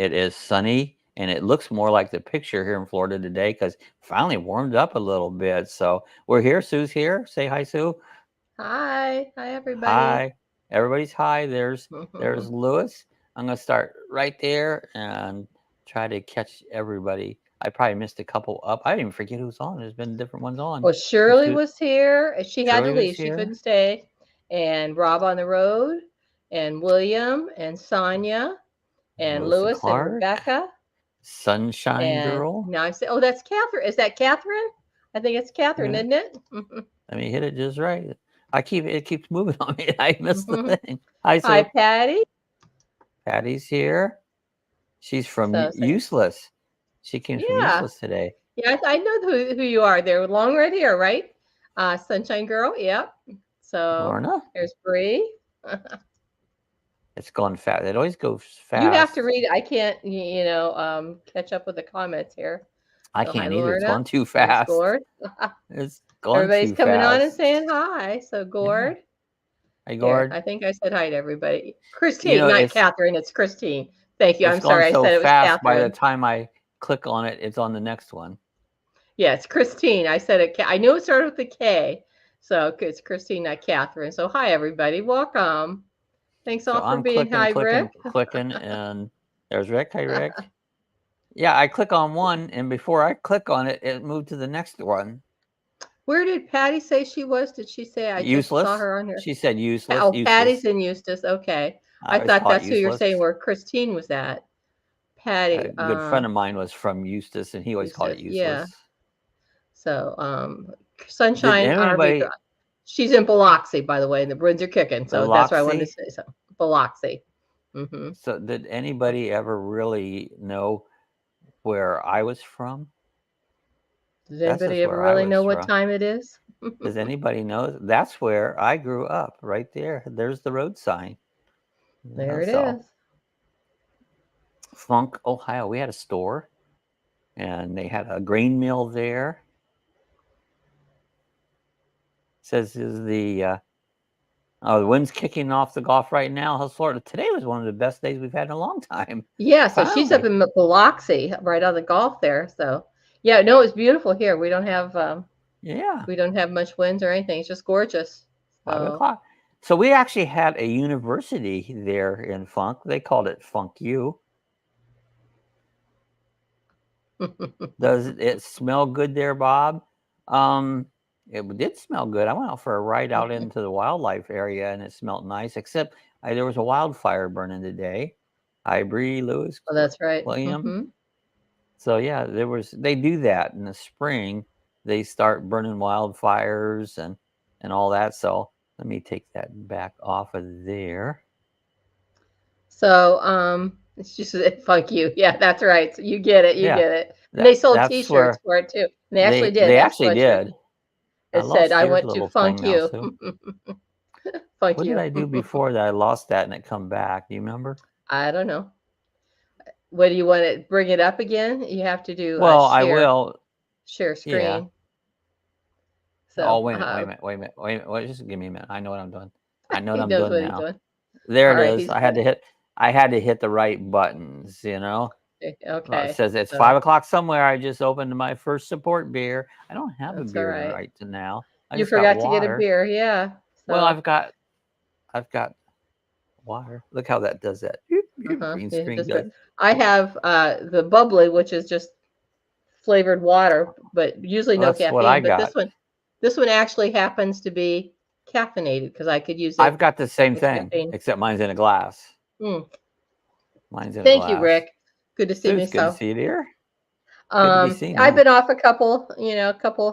It is sunny, and it looks more like the picture here in Florida today because finally warmed up a little bit. So we're here. Sue's here. Say hi, Sue. Hi. Hi, everybody. Hi. Everybody's hi. There's Lewis. I'm gonna start right there and try to catch everybody. I probably missed a couple up. I didn't even forget who's on. There's been different ones on. Well, Shirley was here. She had to Shirley was leave. She here. couldn't stay. And Rob on the road, and William, and Sonia, and Lewis and Lewis, and Clark. Rebecca. Sunshine And Girl. now I'm saying, oh, that's Catherine. Is that Catherine? I think it's Catherine, Yeah. isn't it? Let me hit it just right. It keeps moving on me. I missed the thing. Hi, Sue. Hi, Patty. Patty's here. She's from So, Useless. She came from yeah. Useless today. Yeah, I know who you are. They're long right here, right? Sunshine Girl. Yep. So Lorna. there's Bree. It's gone fast. It always goes fast. You have to read it. I can't, catch up with the comments here. I So, can't hi, either. It's Lorna. gone too There's fast. Gord. It's gone Everybody's too coming on and fast. saying hi. So, Gord. Yeah. Hi, Here, Gord. I think I said hi to everybody. Christine, not Catherine. It's Christine. Thank you. I'm gone sorry. so I said it was fast. Catherine. By the time I click on it, it's on the next one. Yeah, it's Christine. I said it. I knew it started with a K. So it's Christine, not Catherine. So hi, everybody. Welcome. Thanks all for being hi, Rick. Clicking, and there's Rick. Hi, Rick. Yeah, I click on one, and before I click on it, it moved to the next one. Where did Patty say she was? Did she say I Useless? just saw her on here? She said Useless. Oh, Useless. Patty's in Eustis. Okay. I thought that's who you're saying where Christine was at. Patty. A good friend of mine was from Eustis, and he always called it Useless. Yeah. So, Sunshine RV. She's in Biloxi, by the way, and the Bruins are kicking. So that's why I wanted to say so. Biloxi. Mm-hmm. So did anybody ever really know where I was from? Does anybody ever really know what time it is? Does anybody know? That's where I grew up, right there. There's the road sign. There it is. Funk, Ohio. We had a store, and they had a grain mill there. Says is the wind's kicking off the Gulf right now. Florida today was one of the best days we've had in a long time. Yeah, so she's up in Biloxi, right on the Gulf there. So yeah, no, it's beautiful here. We don't have we don't have much winds or anything. It's just gorgeous. 5 o'clock. So we actually had a university there in Funk. They called it Funk U. Does it smell good there, Bob? It did smell good. I went out for a ride out into the wildlife area, and it smelled nice, except there was a wildfire burning today. Hi, Bree, Lewis. Oh, that's right. William. So, yeah, they do that in the spring. They start burning wildfires and all that. So let me take that back off of there. So, it's just Funk You. Yeah, that's right. So you get it. You get it. And they sold T-shirts for it, too. And they actually did. They actually did. It said, I went to Funk You. Funk You. What did I do before that? I lost that and it come back. Do you remember? I don't know. What do you want to bring it up again? You have to do well, I will. Share screen. Yeah. So, wait a minute. Just give me a minute. I know what I'm doing. I know what I'm doing now. There it is. I had to hit the right buttons, Okay. It says it's 5 o'clock somewhere. I just opened my first support beer. I don't have a beer right to now. You forgot to get a beer, yeah. So. Well, I've got water. Look how that does that. Green screen does. I have the bubbly, which is just flavored water, but usually no caffeine. What I got. But this one actually happens to be caffeinated because I could use it. I've got the same thing, except mine's in a glass. Mine's in a glass. Thank you, Rick. Good to see you. Good to see you, dear. I've been off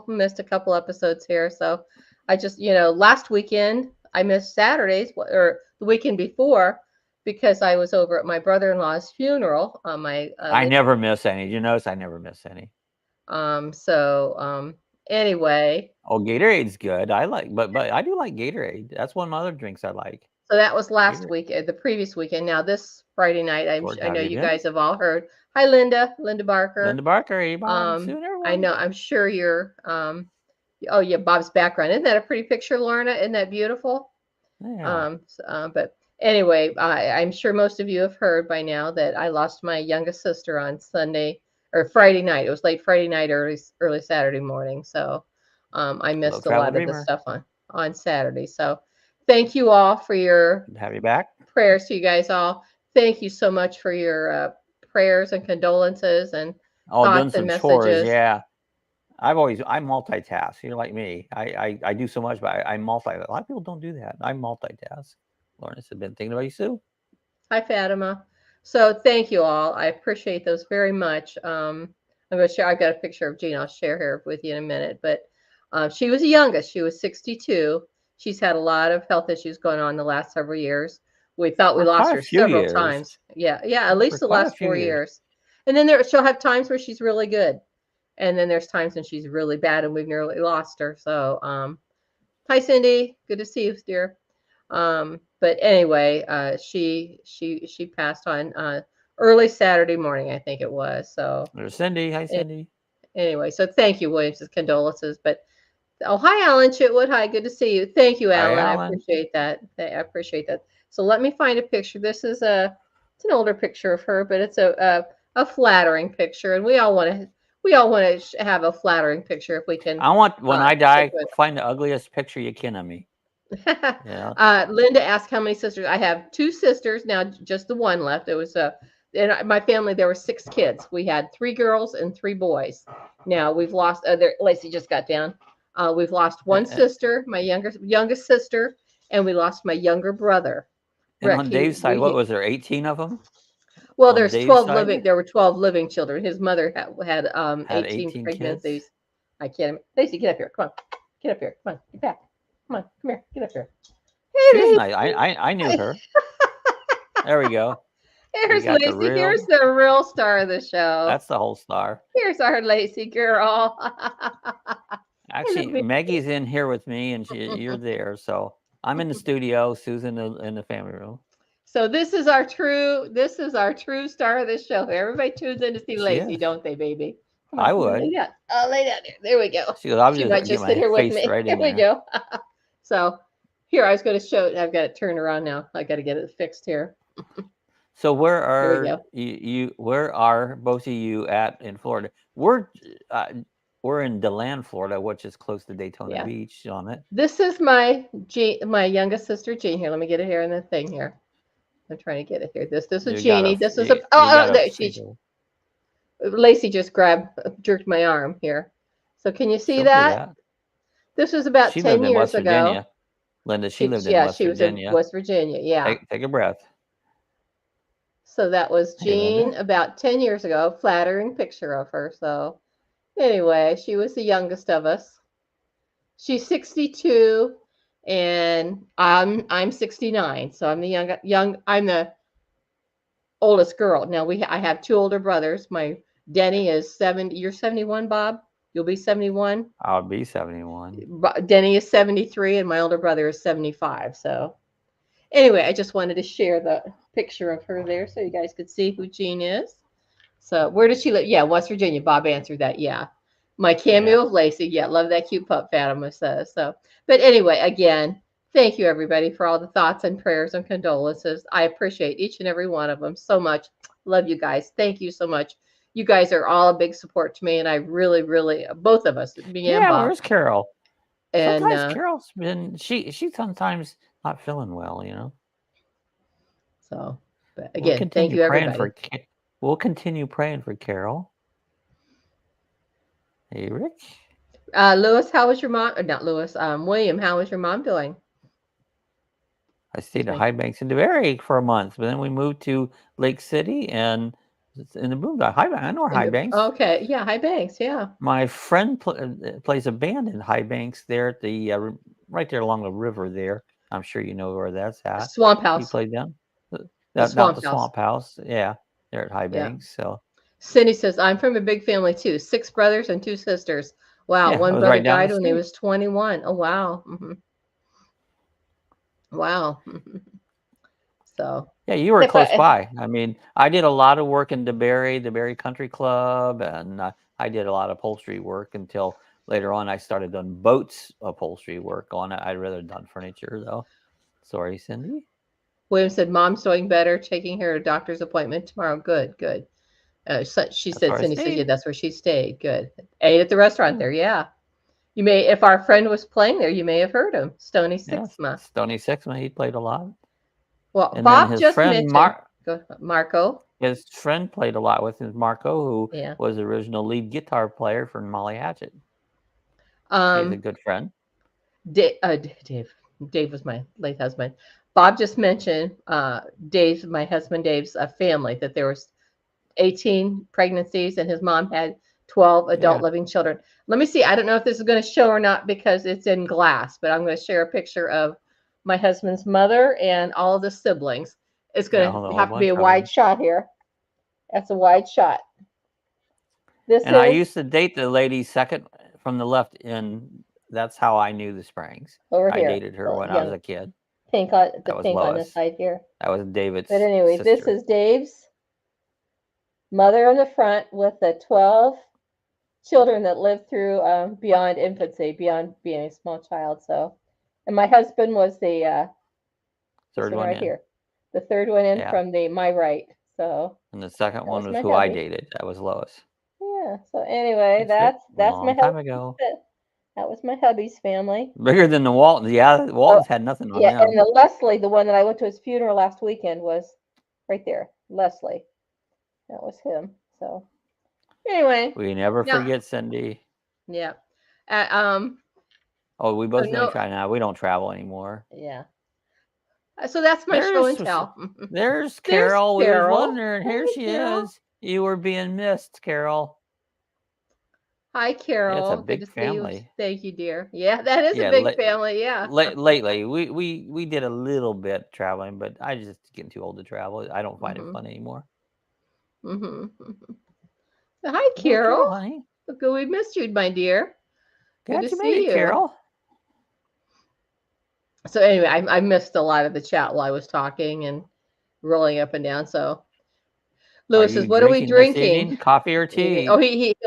missed a couple episodes here. So I just, last weekend I missed Saturdays or the weekend before because I was over at my brother-in-law's funeral. I never miss any. You notice I never miss any. Anyway. Oh, Gatorade's good. I like, but I do like Gatorade. That's one of my other drinks I like. So that was last week, the previous weekend. Now this Friday night, I know you guys have all heard. Hi, Linda Barker. Linda Barker, I know. I'm sure you're. Oh yeah, Bob's background. Isn't that a pretty picture, Lorna? Isn't that beautiful? Yeah. But anyway, I'm sure most of you have heard by now that I lost my youngest sister on Sunday or Friday night. It was late Friday night, early Saturday morning. So I missed a lot of the stuff on Saturday. So thank you all for your have you back. Prayers to you guys all. Thank you so much for your prayers and condolences and thoughts and messages. Chores, yeah. I multitask. You're like me. I do so much, but I multitask. A lot of people don't do that. I multitask. Lawrence has been thinking about you, Sue. Hi, Fatima. So thank you all. I appreciate those very much. I'm going to share. I've got a picture of Jean. I'll share her with you in a minute. But she was the youngest. She was 62. She's had a lot of health issues going on the last several years. We thought we lost her several times. Yeah, at least the last 4 years. And then she'll have times where she's really good. And then there's times when she's really bad and we've nearly lost her. So, hi, Cindy. Good to see you, dear. But anyway, she passed on early Saturday morning, I think it was. So there's Cindy. Hi, Cindy. Anyway, so thank you, Williams' condolences. But hi, Alan Chitwood. Hi, good to see you. Thank you, Alan. Hi, Alan. I appreciate that. I appreciate that. So let me find a picture. This is it's an older picture of her, but it's a flattering picture, and we all want to have a flattering picture if we can. I want when I die, find the ugliest picture you can of me. Yeah. Linda asked how many sisters. I have 2 sisters now, just the one left. It was in my family there were 6 kids. We had 3 girls and 3 boys. Now we've lost. Lacey just got down. We've lost 1 sister, my youngest sister, and we lost my younger brother. And Rick, on Dave's side, what was there? 18 of them. Well, there's 12 living. There were 12 living children. His mother had 18 pregnancies. Kids? I can't. Lacey, get up here. Come on. Get up here. Come on. Get back. Come on. Come here. Get up here. Hey, nice. I knew her. There we go. Here's Lacey. Here's the real star of the show. That's the whole star. Here's our Lacey girl. Actually, Maggie's in here with me, and you're there. So I'm in the studio. Sue's in the family room. So this is our true star of the show. Everybody tunes in to see Lacey, don't they, baby? On, I would. Lay down. Oh, lay down there. There we go. She might just sit here with me. Right there we go. So here, I was going to show. I've got it turned around now. I got to get it fixed here. So where are you? Where are both of you at in Florida? We're in DeLand, Florida, which is close to Daytona Beach. On it. This is my youngest sister, Jean. Here, let me get it here in the thing here. I'm trying to get it here. This is Jeannie. This is there. Lacey just jerked my arm here. So can you see that? This was about 10 years ago. Linda, she lived in West Virginia. She was in West Virginia. Yeah. Take a breath. So that was Jean about 10 years ago. Flattering picture of her. So anyway, she was the youngest of us. She's 62. And I'm 69, so I'm the I'm the oldest girl. Now I have 2 older brothers. My Denny is 70. You're 71, Bob. You'll be 71. I'll be 71. Denny is 73, and my older brother is 75. So anyway, I just wanted to share the picture of her there so you guys could see who Jean is. So where does she live? Yeah, West Virginia. Bob answered that. Yeah. My cameo of Lacey. Yeah, love that cute pup, Fatima says. So, but anyway, again, thank you everybody for all the thoughts and prayers and condolences. I appreciate each and every one of them so much. Love you guys. Thank you so much. You guys are all a big support to me, and I really, really, both of us. Where's Carol? And sometimes Carol's been she's sometimes not feeling well, you know. So, but again, thank you everybody. We'll continue praying for Carol. Hey, Rick. Lewis, how was your mom? Not Lewis. William, how was your mom doing? I stayed at High Banks in DeVary for a month, but then we moved to Lake City and in the boom. I know High Banks. Okay, yeah, High Banks, yeah. My friend plays a band in High Banks there at the right there along the river there. I'm sure you know where that's at. Swamp House. He played down. The Swamp House. Yeah, there at High Banks. So. Cindy says, I'm from a big family too. 6 brothers and 2 sisters. Wow. Yeah, one brother died when he was 21. Oh, wow. Mm-hmm. Wow. So. Yeah, you were close by. I mean, I did a lot of work in DeBary Country Club, and I did a lot of upholstery work until later on I started doing boats upholstery work on it. I'd rather done furniture, though. Sorry, Cindy. William said, "Mom's doing better, taking her to a doctor's appointment tomorrow." Good, good. So she said, Cindy said, yeah, that's where she stayed. Good. Ate at the restaurant there. Yeah. You may, if our friend was playing there, you may have heard him. Stony Sixma. Stony Sixma, he played a lot. Well, and Bob his just friend mentioned Marco. His friend played a lot with him, Marco, who was the original lead guitar player for Molly Hatchet. He's a good friend. Dave was my late husband. Bob just mentioned Dave, my husband Dave's family, that there was 18 pregnancies and his mom had 12 adult living children. Let me see. I don't know if this is going to show or not because it's in glass, but I'm going to share a picture of my husband's mother and all of the siblings. It's going to have to be a wide shot here. That's a wide shot. I used to date the lady second from the left, and that's how I knew the Springs. I dated her when I was a kid. Pink on the side here. That was David's. But anyway, this is Dave's mother in the front with the 12 children that lived through beyond infancy, beyond being a small child. So, and my husband was the third one right here, the third one in from my right. So, and the second one was who I dated. That was Lois. Yeah. So anyway, that's my time ago. That was my hubby's family. Bigger than the Waltons. Yeah, the Waltons had nothing on them. And the Leslie, the one that I went to his funeral last weekend, was right there. Leslie. That was him. So anyway. We never forget Cindy. Yeah. We both try now. We don't travel anymore. Yeah. So that's my show and tell. There's Carol. We were wondering. Here she is. You were being missed, Carol. Hi, Carol. Yeah, it's a big family. Thank you, dear. Yeah, that is a big family. Yeah. Lately, we did a little bit traveling, but I just getting too old to travel. I don't find it fun anymore. Hi, Carol. Honey. Look, we missed you, my dear. Good to see you, Carol. So anyway, I missed a lot of the chat while I was talking and rolling up and down. So Lewis says, "What are we drinking? Coffee or tea?"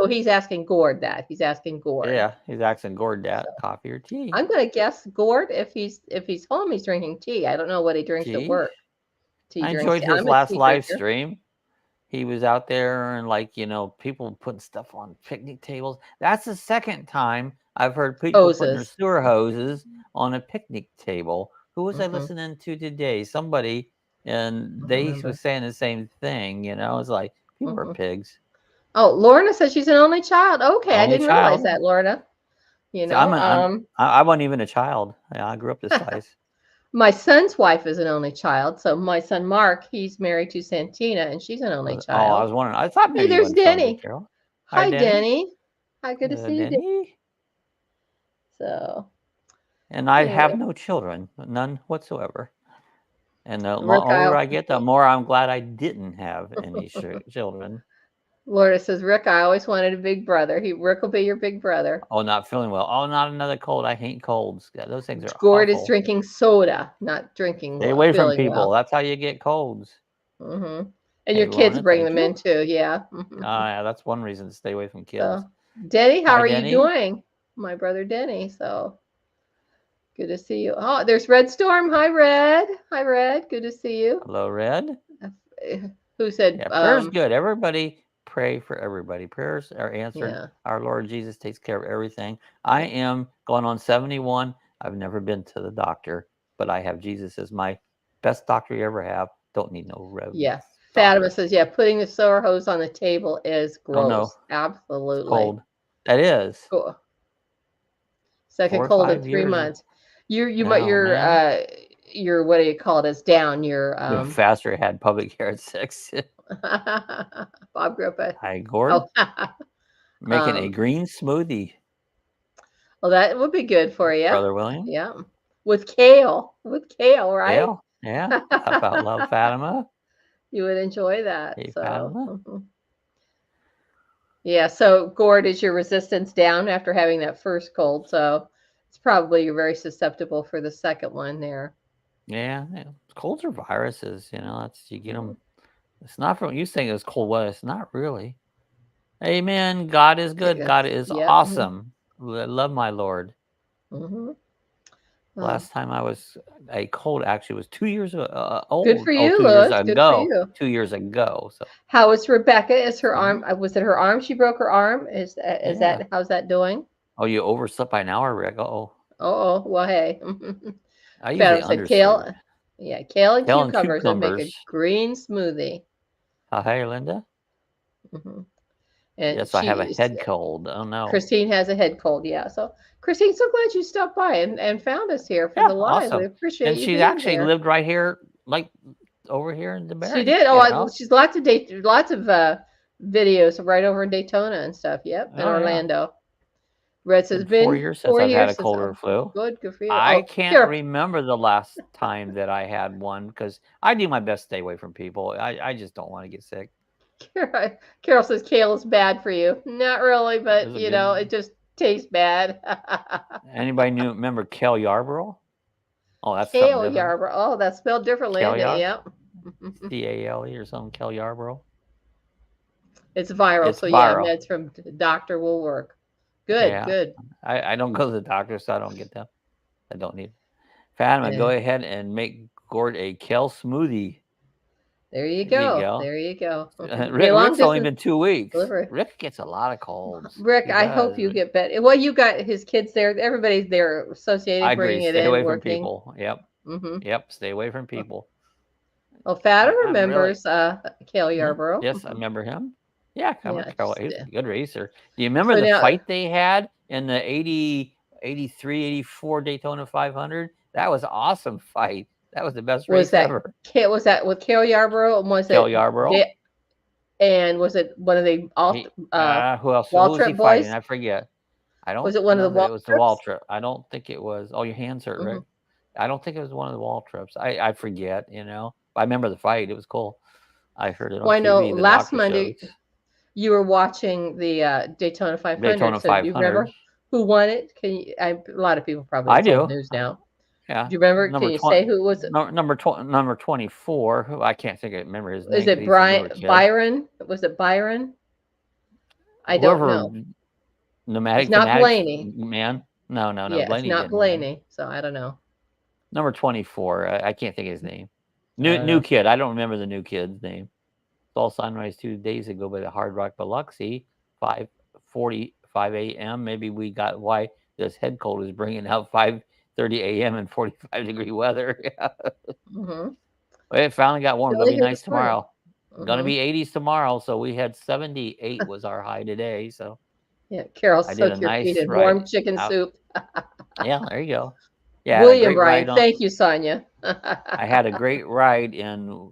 He's asking Gord that. He's asking Gord. Yeah, he's asking Gord that. Coffee or tea? I'm gonna guess Gord if he's home, he's drinking tea. I don't know what he drinks at work. I enjoyed his last live stream. He was out there and people putting stuff on picnic tables. That's the second time I've heard people putting their sewer hoses on a picnic table. Who was I listening to today? Somebody. And they was saying the same thing, it's like people are pigs. Oh, Lorna says she's an only child. Okay, I didn't realize that, Lorna. I wasn't even a child. I grew up this size. My son's wife is an only child. So my son Mark, he's married to Santina, and she's an only child. Oh, I was wondering. I thought maybe there's Denny. Hi, Denny. Hi, good to see you, Denny. So. And I have no children, none whatsoever. And the older I get, the more I'm glad I didn't have any children. Lorna says, Rick, I always wanted a big brother. Rick will be your big brother. Oh, not feeling well. Oh, not another cold. I hate colds. Yeah, those things are Gord awful. is drinking soda, not drinking Stay away from people. Well. That's how you get colds. And your kids bring them in too, yeah. Yeah, that's one reason to stay away from kids. So, Denny, how are you doing? My brother Denny, so... Good to see you. Oh, there's Red Storm. Hi, Red. Hi, Red. Good to see you. Hello, Red. Who said? Prayer's good. Everybody pray for everybody. Prayers are answered. Yeah. Our Lord Jesus takes care of everything. I am going on 71. I've never been to the doctor, but I have Jesus as my best doctor you ever have. Don't need no rev. Yeah. Fatima says, putting the sewer hose on the table is gross. Oh, no. Absolutely. It's cold. That is. Cool. Second cold in 3 months. Your what do you call it? Is down. Your faster had public hair at 6. Bob Griffith. Hi, Gordon. Making a green smoothie. Well, that would be good for you, Brother William. Yeah, with kale, right? Kale. Yeah. About love, Fatima. You would enjoy that. Hey, so. Fatima. Yeah. So, Gord, is your resistance down after having that first cold? So. Probably you're very susceptible for the second one there. Yeah. Colds are viruses, that's you get them. It's not from you saying it's cold weather. It's not really. Amen. God is good. God is awesome. Love my Lord. Last time I cold actually was 2 years Good old. for Oh, you, 2 years Louis. Good for ago. you. 2 years ago. So How is Rebecca? Is her Mhm. arm? Was it her arm? She broke her arm. Is Yeah. that how's that doing? Oh, you overslept by an hour, Rick. Oh, Oh, well, hey. I usually Phantom said undersleep. kale. Yeah, kale and Kale and cucumbers would make a cucumbers. green smoothie. Hi, Linda. Hmm. And Yes, I have a head cold. Oh no. Christine has a head cold. Yeah. So, Christine, so glad you stopped by and found us here for Yeah, the live. We awesome. appreciate And you she's being actually here. lived right here, like over here in She DeBerry. did. You Oh, know. she's lots of videos right over in Daytona and stuff. Yep, in Oh yeah. Orlando. Red says Been 4 been years since 4 I've had a years since. cold or Oh, flu. good for you. I Oh, can't Carol, remember the last time that I had one because I do my best to stay away from people. I just don't want to get sick. Carol says kale is bad for you. Not really, Is but it good? it just tastes bad. Anybody remember Kel Yarborough? Oh, that's something Kale different. Yarborough. Oh, that's spelled differently, Kel isn't it? Yar, Yep. CALE or something. Kel Yarborough. It's viral, It's so yeah, viral. meds from doctor will work. Good, Yeah, good. I don't go to the doctor, so I don't get them. I don't need. Fatima, go Yeah. ahead and make Gord a kale smoothie. There you There you go. go. There you go. Be a long Rick's only distance been 2 weeks. delivery. Rick gets a lot of colds. Rick, He I hope does. you get better. Well, you got his kids there. Everybody's there I associated, agree. bringing it Stay in, away from working. people. Yep. Mm-hmm. Yep. Stay away from people. Well, Fata I'm really. remembers Kale Yarborough. Yes, I remember him. Yeah, I remember Yeah. Carol. He's a good racer. Do you remember So the now, fight they had in the 80, 83, 84 Daytona 500? That was an awesome fight. That was the best race ever. Was that with Kale Yarborough, and was Kel it Yarborough. and was it one of the Who else? Who was he Waltrip fighting? boys? I forget. I Was don't it one of know the that it was the Waltrips? Waltrip. I don't think it was. Oh, your hands hurt, Mm-hmm. Rick. I don't think it was one of the Waltrips. I forget. I remember the fight. It was cool. I heard it on Well, I know TV. The last doctor Monday shows. you were watching the Daytona 500. Daytona So do you 500. remember who won it? A lot of people probably, I it's old do. news now. Yeah. Do you remember? Can Number you 20. say who was it? Number 24. Who I can't remember his name. Is it He's a newer kid. Byron? Was it Byron? I don't know. Nomadic It's not Fanatics Blaney. man. No. Yeah, it's Blaney not didn't win. Blaney. So I don't know. Number 24. I can't think of his name. New kid. I don't remember the new kid's name. Saw sunrise 2 days ago by the Hard Rock Biloxi, 5:45 a.m. Maybe we got why this head cold is bringing out 5:30 a.m. and 45-degree weather. Mm-hmm. It finally got warm. Gonna be nice tomorrow. Mm-hmm. Gonna be 80s tomorrow. So we had 78 was our high today. So yeah, Carol, I did a soak your feet nice in ride warm chicken out. soup. Yeah, there you go. Yeah, William Bryan, thank you, Sonia. I had a great ride in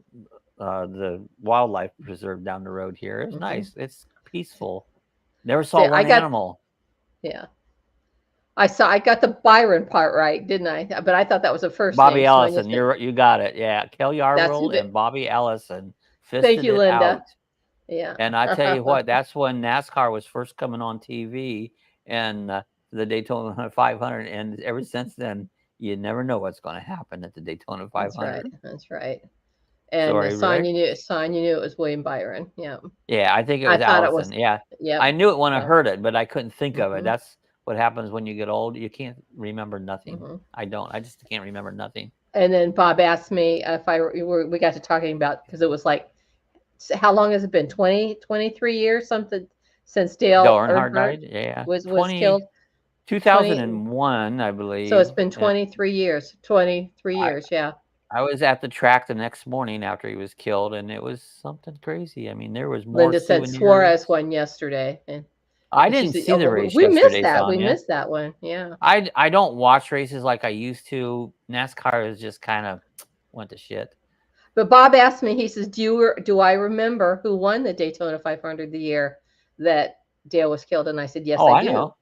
the wildlife preserve down the road here. It's nice. It's peaceful. Never saw one animal. Yeah. I got the Byron part right, didn't I? But I thought that was the first Bobby name. Allison. You got it. Yeah. Kel Yarborough and Bobby Allison fisted Thank you, Linda. out. Yeah. And I tell you what, that's when NASCAR was first coming on TV and the Daytona 500. And ever since then, you never know what's going to happen at the Daytona 500. That's right. And Sonya knew it was William Byron. Yeah. Yeah, I think it was Allison. Yeah. I knew it when I heard it, but I couldn't think of it. That's what happens when you get old. You can't remember nothing. I don't. I just can't remember nothing. And then Bob asked me if we got to talking about, because it was like, how long has it been? 23 years, something, since Dale Earnhardt died? Yeah. Was killed? 2001, I believe. So it's been 23 years. 23 years, yeah. I was at the track the next morning after he was killed, and it was something crazy. I mean, there was more. Linda said Suarez won yesterday. And I didn't see the race. We missed that. We missed that one. Yeah. I don't watch races like I used to. NASCAR is just kind of went to shit. But Bob asked me, he says, do I remember who won the Daytona 500 the year that Dale was killed? And I said, yes, I do. Know.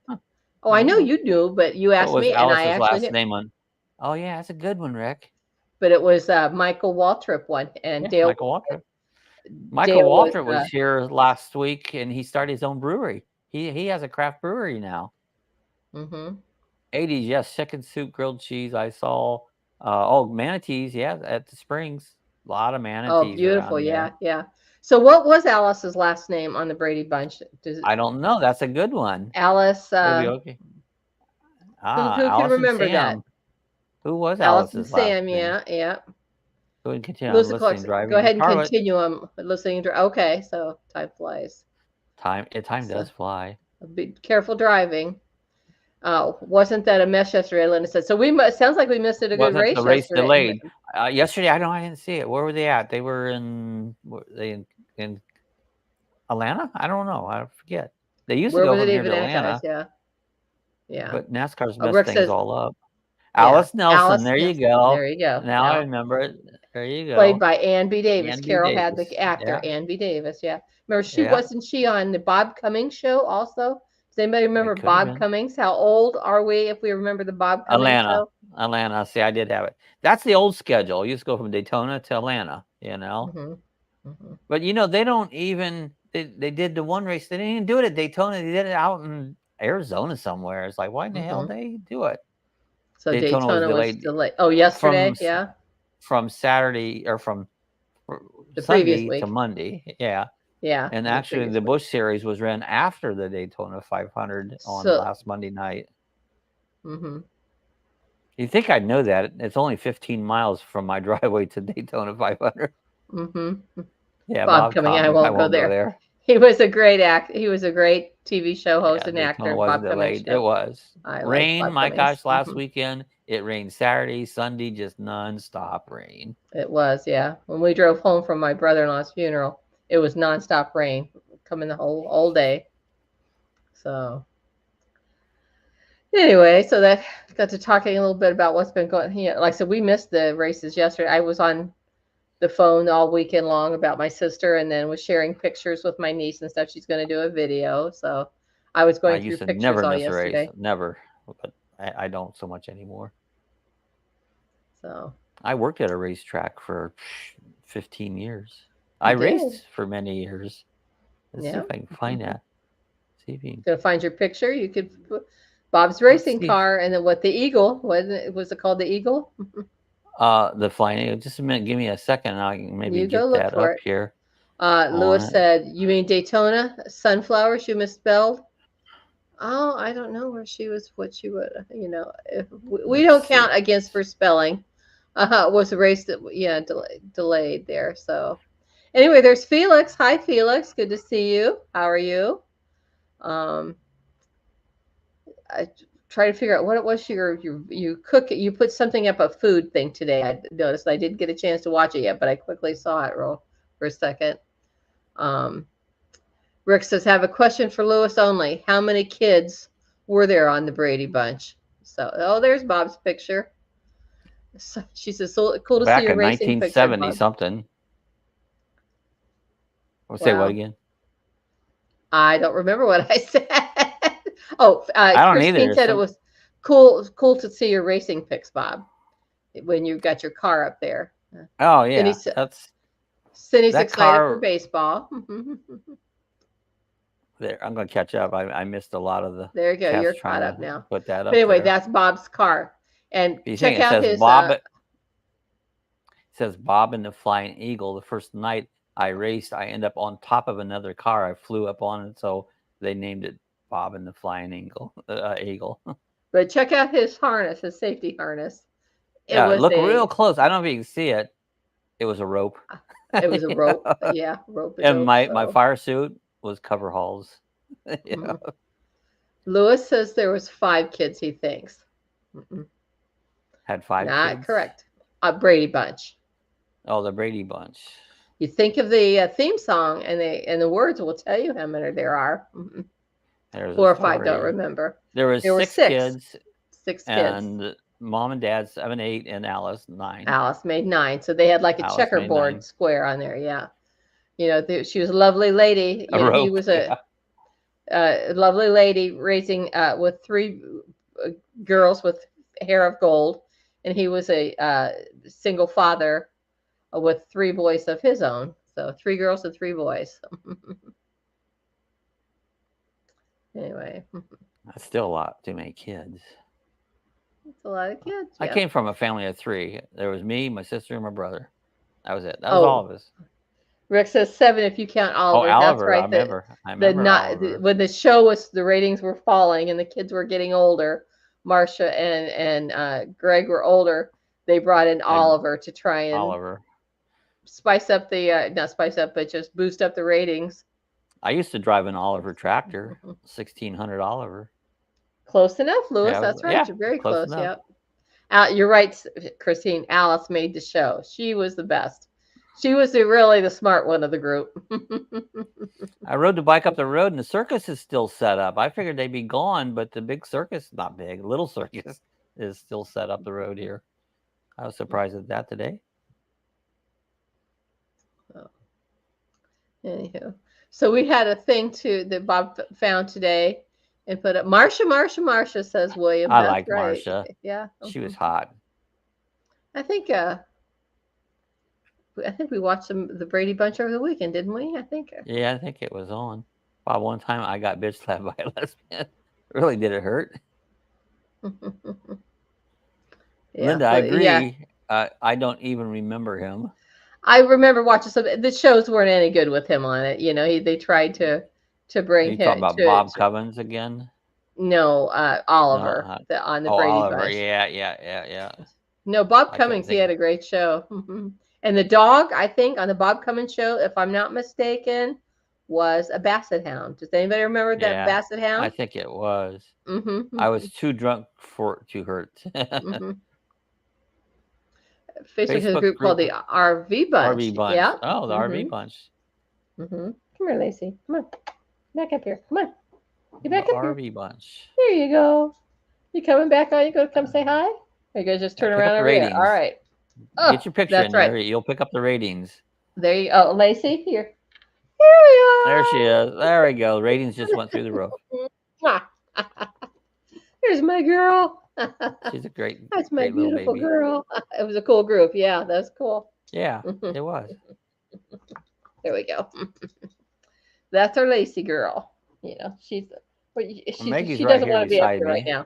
Oh, I know you do, but you asked me, and I actually last name on. Oh yeah, that's a good one, Rick. But it was Michael Waltrip won, and Dale. Michael Waltrip. Michael Waltrip was here last week, and he started his own brewery. He has a craft brewery now. 80s, yes, chicken soup, grilled cheese. I saw. Manatees, yeah, at the Springs. A lot of manatees. Oh, beautiful, yeah. So what was Alice's last name on the Brady Bunch? I don't know. That's a good one. Alice. Okay. Who can remember that? Who was Alice and Alice's last Sam, name? yeah. Go ahead and continue on Lewis listening, Clarkson. driving. Go ahead and Charlotte. continue on listening. Okay, so time flies. Time So, does fly. be careful driving. Wasn't that a mess yesterday? Linda said. So sounds like we missed a good race The race yesterday. delayed? Yesterday, I didn't see it. Where were they at? They were in in Atlanta. I don't know. I forget. They used to go from here to Atlanta. Yeah. Yeah. But NASCAR's messed things all up. Yeah. Alice Nelson. There you go. There you go. Now I remember it. There you go. Played by Ann B. Davis. Ann B. Carol Davis. had the actor, Yeah. Ann B. Davis. Yeah. Remember, wasn't she on the Bob Cummings show also? Does anybody remember Bob Cummings? How old are we if we remember the Bob Cummings show? Atlanta. See, I did have it. That's the old schedule. You used to go from Daytona to Atlanta, you know. But, you know, they don't even, they did the one race. They didn't even do it at Daytona. They did it out in Arizona somewhere. It's like, why in the hell did they do it? So Daytona was delayed. Oh, yesterday? From Saturday or from the Sunday previous week to Monday. Yeah. Yeah. And actually, the Busch Series was ran after the Daytona 500 on last Monday night. You think I'd know that? It's only 15 miles from my driveway to Daytona 500. Yeah, Bob Cummings. I won't go there. He was a great He was a great TV show host and actor. Bob Cummings. It was. Rain, my gosh, last weekend. It rained Saturday, Sunday, just nonstop rain. It was, yeah. When we drove home from my brother-in-law's funeral, it was nonstop rain coming the whole day. So anyway, so that got to talking a little bit about what's been going on. Yeah, like I said, we missed the races yesterday. I was on the phone all weekend long about my sister, and then was sharing pictures with my niece and stuff. She's going to do a video, so I was going through pictures all yesterday. Never, but I don't so much anymore. So I worked at a racetrack for 15 years. I raced for many years. Let's see if I can find that. See if you can. Gonna find your picture. You could put Bob's racing car, and then the Eagle? Was it called the Eagle? The flying Eagle. Just a minute. Give me a second. I can maybe get that up here. Lewis said, "You mean Daytona sunflowers? You misspelled." Oh, I don't know where she was. What she would, you know. If we don't count against for spelling. Was a race that delayed there. So anyway, there's Felix. Hi, Felix. Good to see you. How are you? I try to figure out what it was you put something up, a food thing today. I noticed. I didn't get a chance to watch it yet, but I quickly saw it for a second. Rick says, have a question for Lewis only. How many kids were there on the Brady Bunch? So, there's Bob's picture. So, she says, so cool to see your racing picture. Back in 1970 something. Say what again? I don't remember what I said. I don't Christine either. said it was cool to see your racing pics, Bob, when you got your car up there. Oh yeah, Cindy's excited for baseball. There, I'm going to catch up. I missed a lot of the. There you go. You're caught up now. Put that up. But anyway, that's Bob's car, and check out his. It says Bob and the Flying Eagle. The first night I raced, I ended up on top of another car. I flew up on it, so they named it Bob and the Flying Eagle. But check out his harness, his safety harness. Look real close. I don't know if you can see it. It was a rope. It was a rope. Yeah, rope. And my fire suit was coveralls. Lewis says there was 5 kids. He thinks had 5. Not correct. A Brady Bunch. Oh, the Brady Bunch. You think of the theme song, and the words will tell you how many there are. 4 or 5 don't remember. There were 6 kids. 6 kids. And Mom and Dad 7, 8, and Alice 9. Alice made 9, so they had like a checkerboard square on there. Yeah, you know, she was a lovely lady. He was a lovely lady raising with 3 girls with hair of gold, and he was a single father with 3 boys of his own. So 3 girls and 3 boys. Anyway, that's still a lot. Too many kids. It's a lot of kids. I came from a family of 3. There was me, my sister, and my brother. That was it. That was all of us. Rick says 7 if you count Oliver. Oliver. That's right. I remember Oliver. When the show the ratings were falling and the kids were getting older, Marcia and Greg were older, they brought in Oliver to try and spice up the not spice up, but just boost up the ratings. I used to drive an Oliver tractor, 1600 Oliver. Close enough, Lewis. That's right. You're very close. Enough. Yep. You're right, Christine. Alice made the show. She was the best. She was really the smart one of the group. I rode the bike up the road, and the circus is still set up. I figured they'd be gone, but the big circus, not big, little circus, is still set up the road here. I was surprised at that today. Oh. Anyhow, so we had a thing too that Bob found today and put up. Marcia, says William. I like Marcia. Yeah. She was hot. I think we watched the Brady Bunch over the weekend, didn't we? I think. Yeah, I think it was on. Bob, one time I got bitch slapped by a lesbian. Really, did it hurt? Yeah, Linda, I agree. Yeah. I don't even remember him. I remember watching some. The shows weren't any good with him on it. You know, they tried to bring him. You talking about Bob Covens again? No, Oliver on the Brady Oliver. Bunch. Yeah. No, Bob Cummings. He had a great show. And the dog, I think, on the Bob Cummings show, if I'm not mistaken, was a basset hound. Does anybody remember that basset hound? I think it was. I was too drunk for it to hurt. Facebook has a group called the RV Bunch. RV Bunch. Yeah. Oh, the RV Bunch. Come here, Lacey. Come on. Back up here. Come on. Get back up here. RV Bunch. There you go. You coming back on? You go come say hi? Or you guys just turn around over here? All right. Get your picture in there. You'll pick up the ratings. There you go. Lacey, here. Here we are. There she is. There we go. Ratings just went through the roof. Here's my girl. She's a great. That's my great beautiful baby. Girl. It was a cool group. Yeah, that's cool. Yeah, it was. There we go. That's our Lacey girl. You know, she doesn't want to be up here right now.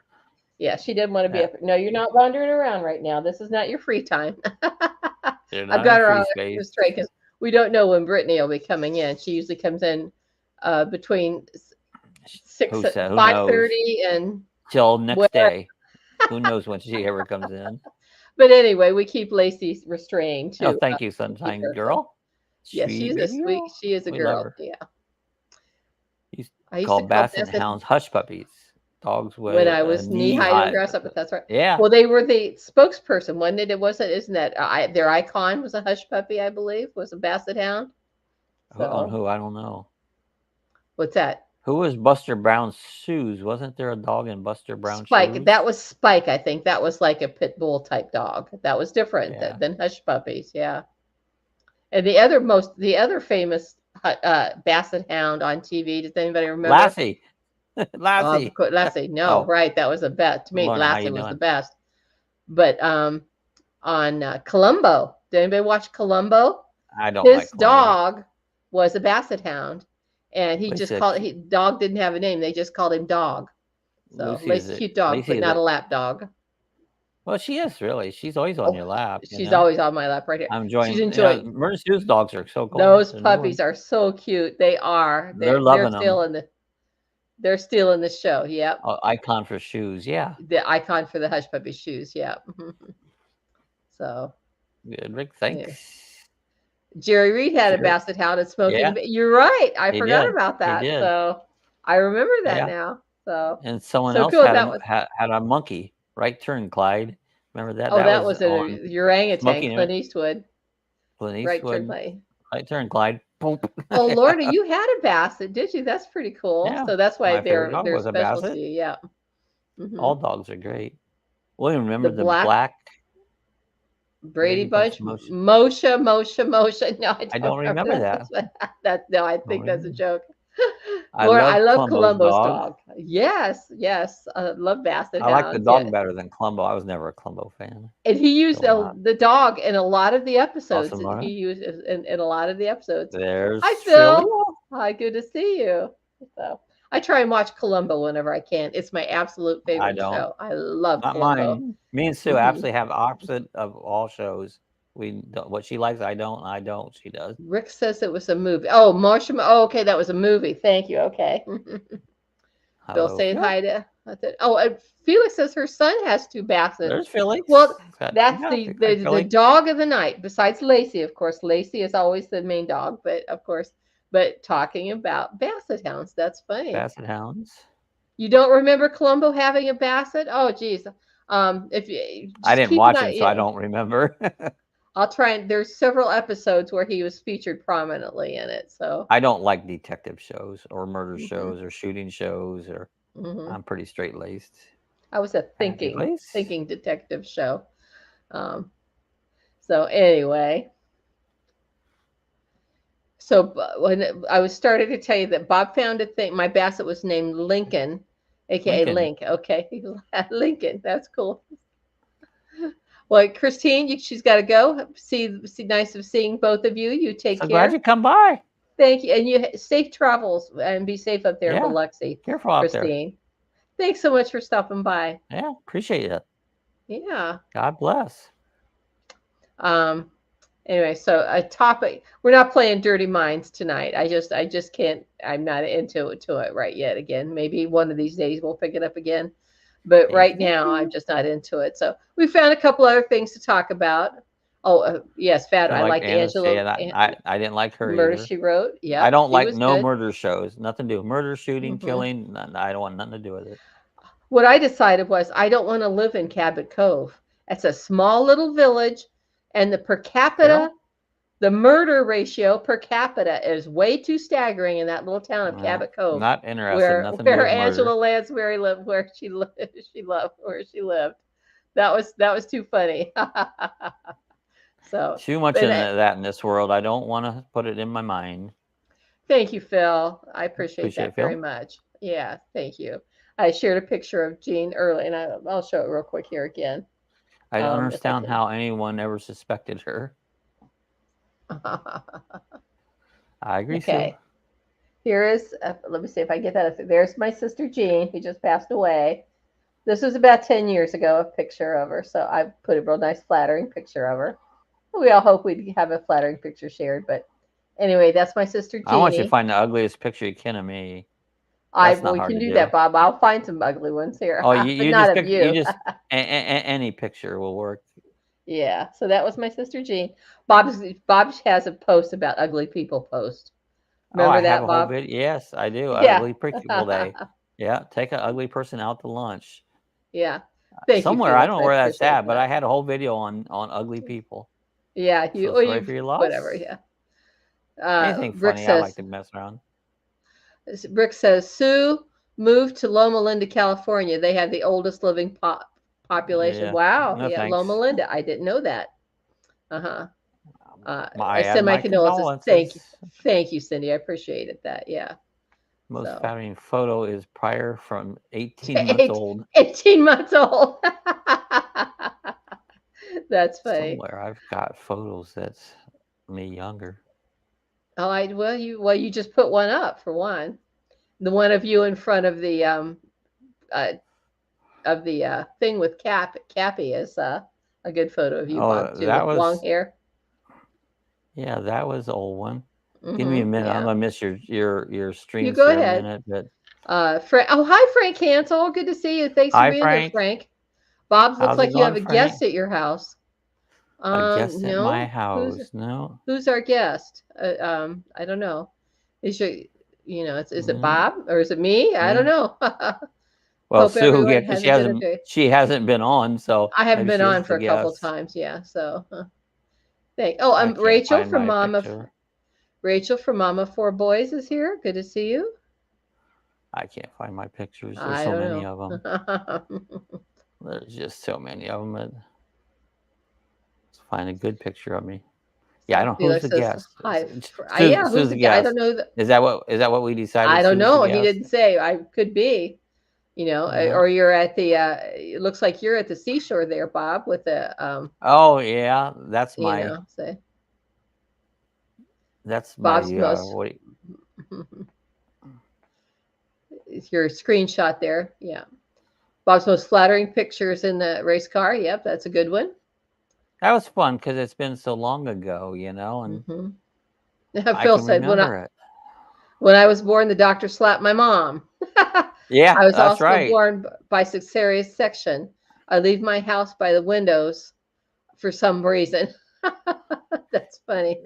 Yeah, she didn't want to be up here. No, you're not wandering around right now. This is not your free time. I've got her on straight because we don't know when Brittany will be coming in. She usually comes in between 5:30 and till next day. Who knows when she ever comes in? But anyway, we keep Lacey restrained too. Oh, thank you, Sunshine Girl. Yeah, she's a sweet. She is a girl. Yeah. I used to call basset hounds hush puppies. Dogs with when I was knee-high to grass up, but that's right. Yeah. Well, they were the spokesperson, wasn't it? It wasn't. Isn't that their icon was a hush puppy? I believe was a basset hound. On who? I don't know. What's that? Who was Buster Brown's shoes? Wasn't there a dog in Buster Brown's Spike. shoes? That was Spike, I think. That was like a pit bull type dog. That was different than hush puppies. Yeah. And the other famous basset hound on TV. Does anybody remember? Lassie. Lassie. Lassie. No, right. That was the best. To me, Lassie was the best. But on Columbo. Did anybody watch Columbo? I don't. His dog was a basset hound. And he just called it. Dog didn't have a name. They just called him Dog. So Lacey's cute dog, but not a lap dog. Well, she is really. She's always on your lap. She's always on my lap right here. I'm enjoying. She's enjoying. Murder Sue's dogs are so cool. Those puppies are so cute. They are. They're loving them. They're still in the show. Yep. Oh, icon for shoes. Yeah. The icon for the hush puppy shoes. Yep. So. Good, Rick. Thanks. Yeah. Jerry Reed had a basset hound and smoking. Yeah. You're right. I forgot about that. So I remember that now. So and someone else had a monkey. Right turn, Clyde. Remember that? Oh, that was a orangutan. Clint Eastwood. Clint Eastwood. Right turn, Clyde. Oh, Lordy, you had a basset, did you? That's pretty cool. Yeah. So that's why they're special to you. Yeah. All dogs are great. William, remember the black Brady Bunch, Moshe. No, I don't remember that. I think that's a joke. I love Columbo's dog. Yes. I love basset hounds. I like the dog better than Columbo. I was never a Columbo fan. And he used the dog in a lot of the episodes. He used in a lot of the episodes. Hi, Phil. Hi, good to see you. So I try and watch Columbo whenever I can. It's my absolute favorite show. I love Columbo. Mine. Me and Sue absolutely have opposite of all shows. What she likes, I don't. She does. Rick says it was a movie. Oh, Marcia. Oh, okay, that was a movie. Thank you. Okay. Bill saying hi to Oh, and Felix says her son has 2 bassets. There's Felix. Well, That's the dog of the night, besides Lacey, of course. Lacey is always the main dog, but talking about basset hounds, that's funny. Basset hounds. You don't remember Columbo having a basset? Oh, geez. If you, I didn't watch it, so I don't remember. I'll try and there's several episodes where he was featured prominently in it. So I don't like detective shows or murder shows or shooting shows, or I'm pretty straight laced. I was a thinking detective show. So anyway, so when I was starting to tell you that Bob found a thing, my basset was named Lincoln, aka Link. Okay, Lincoln. That's cool. Well, Christine, she's got to go. See, nice of seeing both of you. You take care. Glad you come by. Thank you, and you safe travels and be safe up there in Biloxi. Careful out Christine. There. Thanks so much for stopping by. Yeah, appreciate it. Yeah. God bless. Anyway, so a topic. We're not playing Dirty Minds tonight. I just can't. I'm not into it right yet. Again, maybe one of these days we'll pick it up again. But right now, I'm just not into it. So we found a couple other things to talk about. Oh, yes, Fat. I like Angela. I didn't like her Murder, either. She Wrote. Yeah, I don't like murder shows. Nothing to do. Murder, shooting, killing. I don't want nothing to do with it. What I decided was I don't want to live in Cabot Cove. It's a small little village, and the per capita, the murder ratio per capita is way too staggering in that little town of Cabot Cove. Not interested. Where Angela Lansbury lived, where she lived. That was too funny. So too much in that in this world. I don't want to put it in my mind. Thank you, Phil. I appreciate that very much. Yeah, thank you. I shared a picture of Jean early, and I'll show it real quick here again. I don't understand how anyone ever suspected her. I agree. Okay. Sue. Here is, let me see if I get that. There's my sister Jean, who just passed away. This was about 10 years ago, a picture of her. So I put a real nice, flattering picture of her. We all hope we'd have a flattering picture shared. But anyway, that's my sister Jean. I want you to find the ugliest picture you can of me. We can do that, Bob. I'll find some ugly ones here. Oh, you just any picture will work. Yeah. So that was my sister Jean. Bob has a post about ugly people post. Remember that, Bob? Yes, I do. Yeah. Ugly people day. Yeah. Take an ugly person out to lunch. Yeah. Somewhere, I don't know where that's at, but I had a whole video on ugly people. Yeah. For your loss. Whatever. Yeah. Anything funny, I like to mess around. Rick says, Sue moved to Loma Linda, California. They have the oldest living population. Yeah. Wow. No, yeah, thanks. Loma Linda. I didn't know that. I send my condolences. Thank you, Cindy. I appreciated that. Yeah. Most flattering photo is prior from 18 months old. 18 months old. That's funny. Somewhere I've got photos that's me younger. Oh, you just put one up for one. The one of you in front of the thing with Cappy is a good photo of you, Bob, too, with long hair. Yeah, that was the old one. Give me a minute. Yeah. I'm gonna miss your stream. You go ahead. A minute, but... hi, Frank Hansel. Good to see you. Thanks for being here, Frank. Bob, looks like you have a guest at your house. A guest at my house. Who's our guest? I don't know. Is it Bob or is it me? I don't know. Well, Sue, she hasn't been on, so I haven't been on for a couple of times. Yeah, so I'm Rachel from Mama. Rachel from Mama 4 Boys is here. Good to see you. I can't find my pictures. There's so many of them. There's just so many of them. Let's find a good picture of me. Yeah, I don't know who's the guest. Hi. Who's the guest? I don't know. Is that what we decided? I don't know. He didn't say. I could be. Or you're at the. It looks like you're at the seashore there, Bob, with the. Oh yeah, that's my. That's Bob's my. It's your screenshot there. Yeah. Bob's most flattering pictures in the race car. Yep, that's a good one. That was fun because it's been so long ago, and Phil said when I was born, the doctor slapped my mom. Yeah, I was that's also right. born by cesarean section. I leave my house by the windows for some reason. That's funny.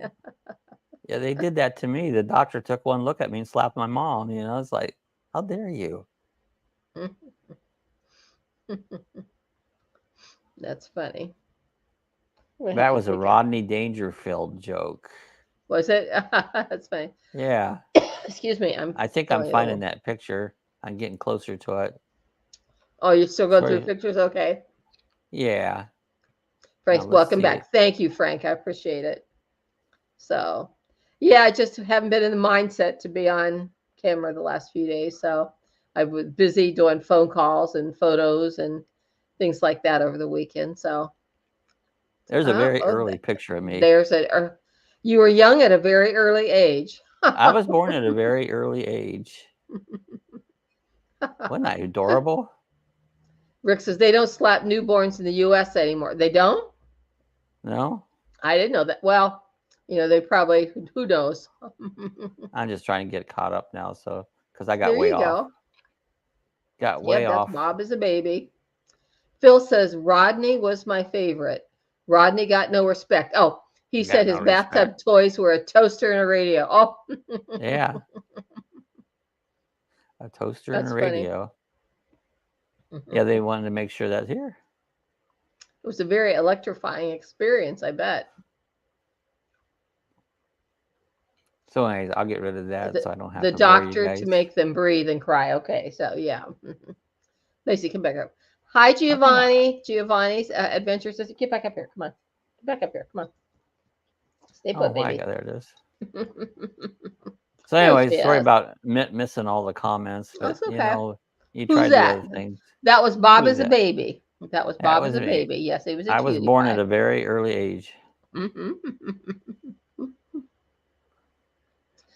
Yeah, they did that to me. The doctor took one look at me and slapped my mom. You know, it's like, how dare you? That's funny. What That heck was is a we got? Rodney Dangerfield joke. Was it? That's funny. Yeah. Excuse me. I think I'm finding that picture. I'm getting closer to it. Oh, you still go through Sorry. pictures? Okay. Yeah. Frank's Let's welcome see it. back. Thank you, Frank. I appreciate it. So, yeah, I just haven't been in the mindset to be on camera the last few days. So I was busy doing phone calls and photos and things like that over the weekend. So There's a very early picture of me. there's you were young at a very early age. I was born at a very early age. Wasn't I adorable? Rick says they don't slap newborns in the U.S. anymore. They don't? No? I didn't know that. Well, they probably, who knows? I'm just trying to get caught up now, so because I got There way you off. go. Got way That's off. Bob is a baby. Phil says Rodney was my favorite. Rodney got no respect. Oh, he said his bathtub toys were a toaster and a radio. Oh, yeah. A toaster and a radio. Yeah, they wanted to make sure that's here. It was a very electrifying experience, I bet. So anyways, I'll get rid of that so I don't have the to bore you doctor guys. to make them breathe and cry. Okay, so yeah. Lacey, come back up. Hi, Giovanni. Giovanni's Adventures. Get back up here. Come on. Get back up here. Come on. Stay put, baby. There it is. So anyways, sorry about missing all the comments, but that's okay. You try to do other things. That was Bob as a baby. That was Bob as a me. baby. Yes, he was a I was born at a very early age.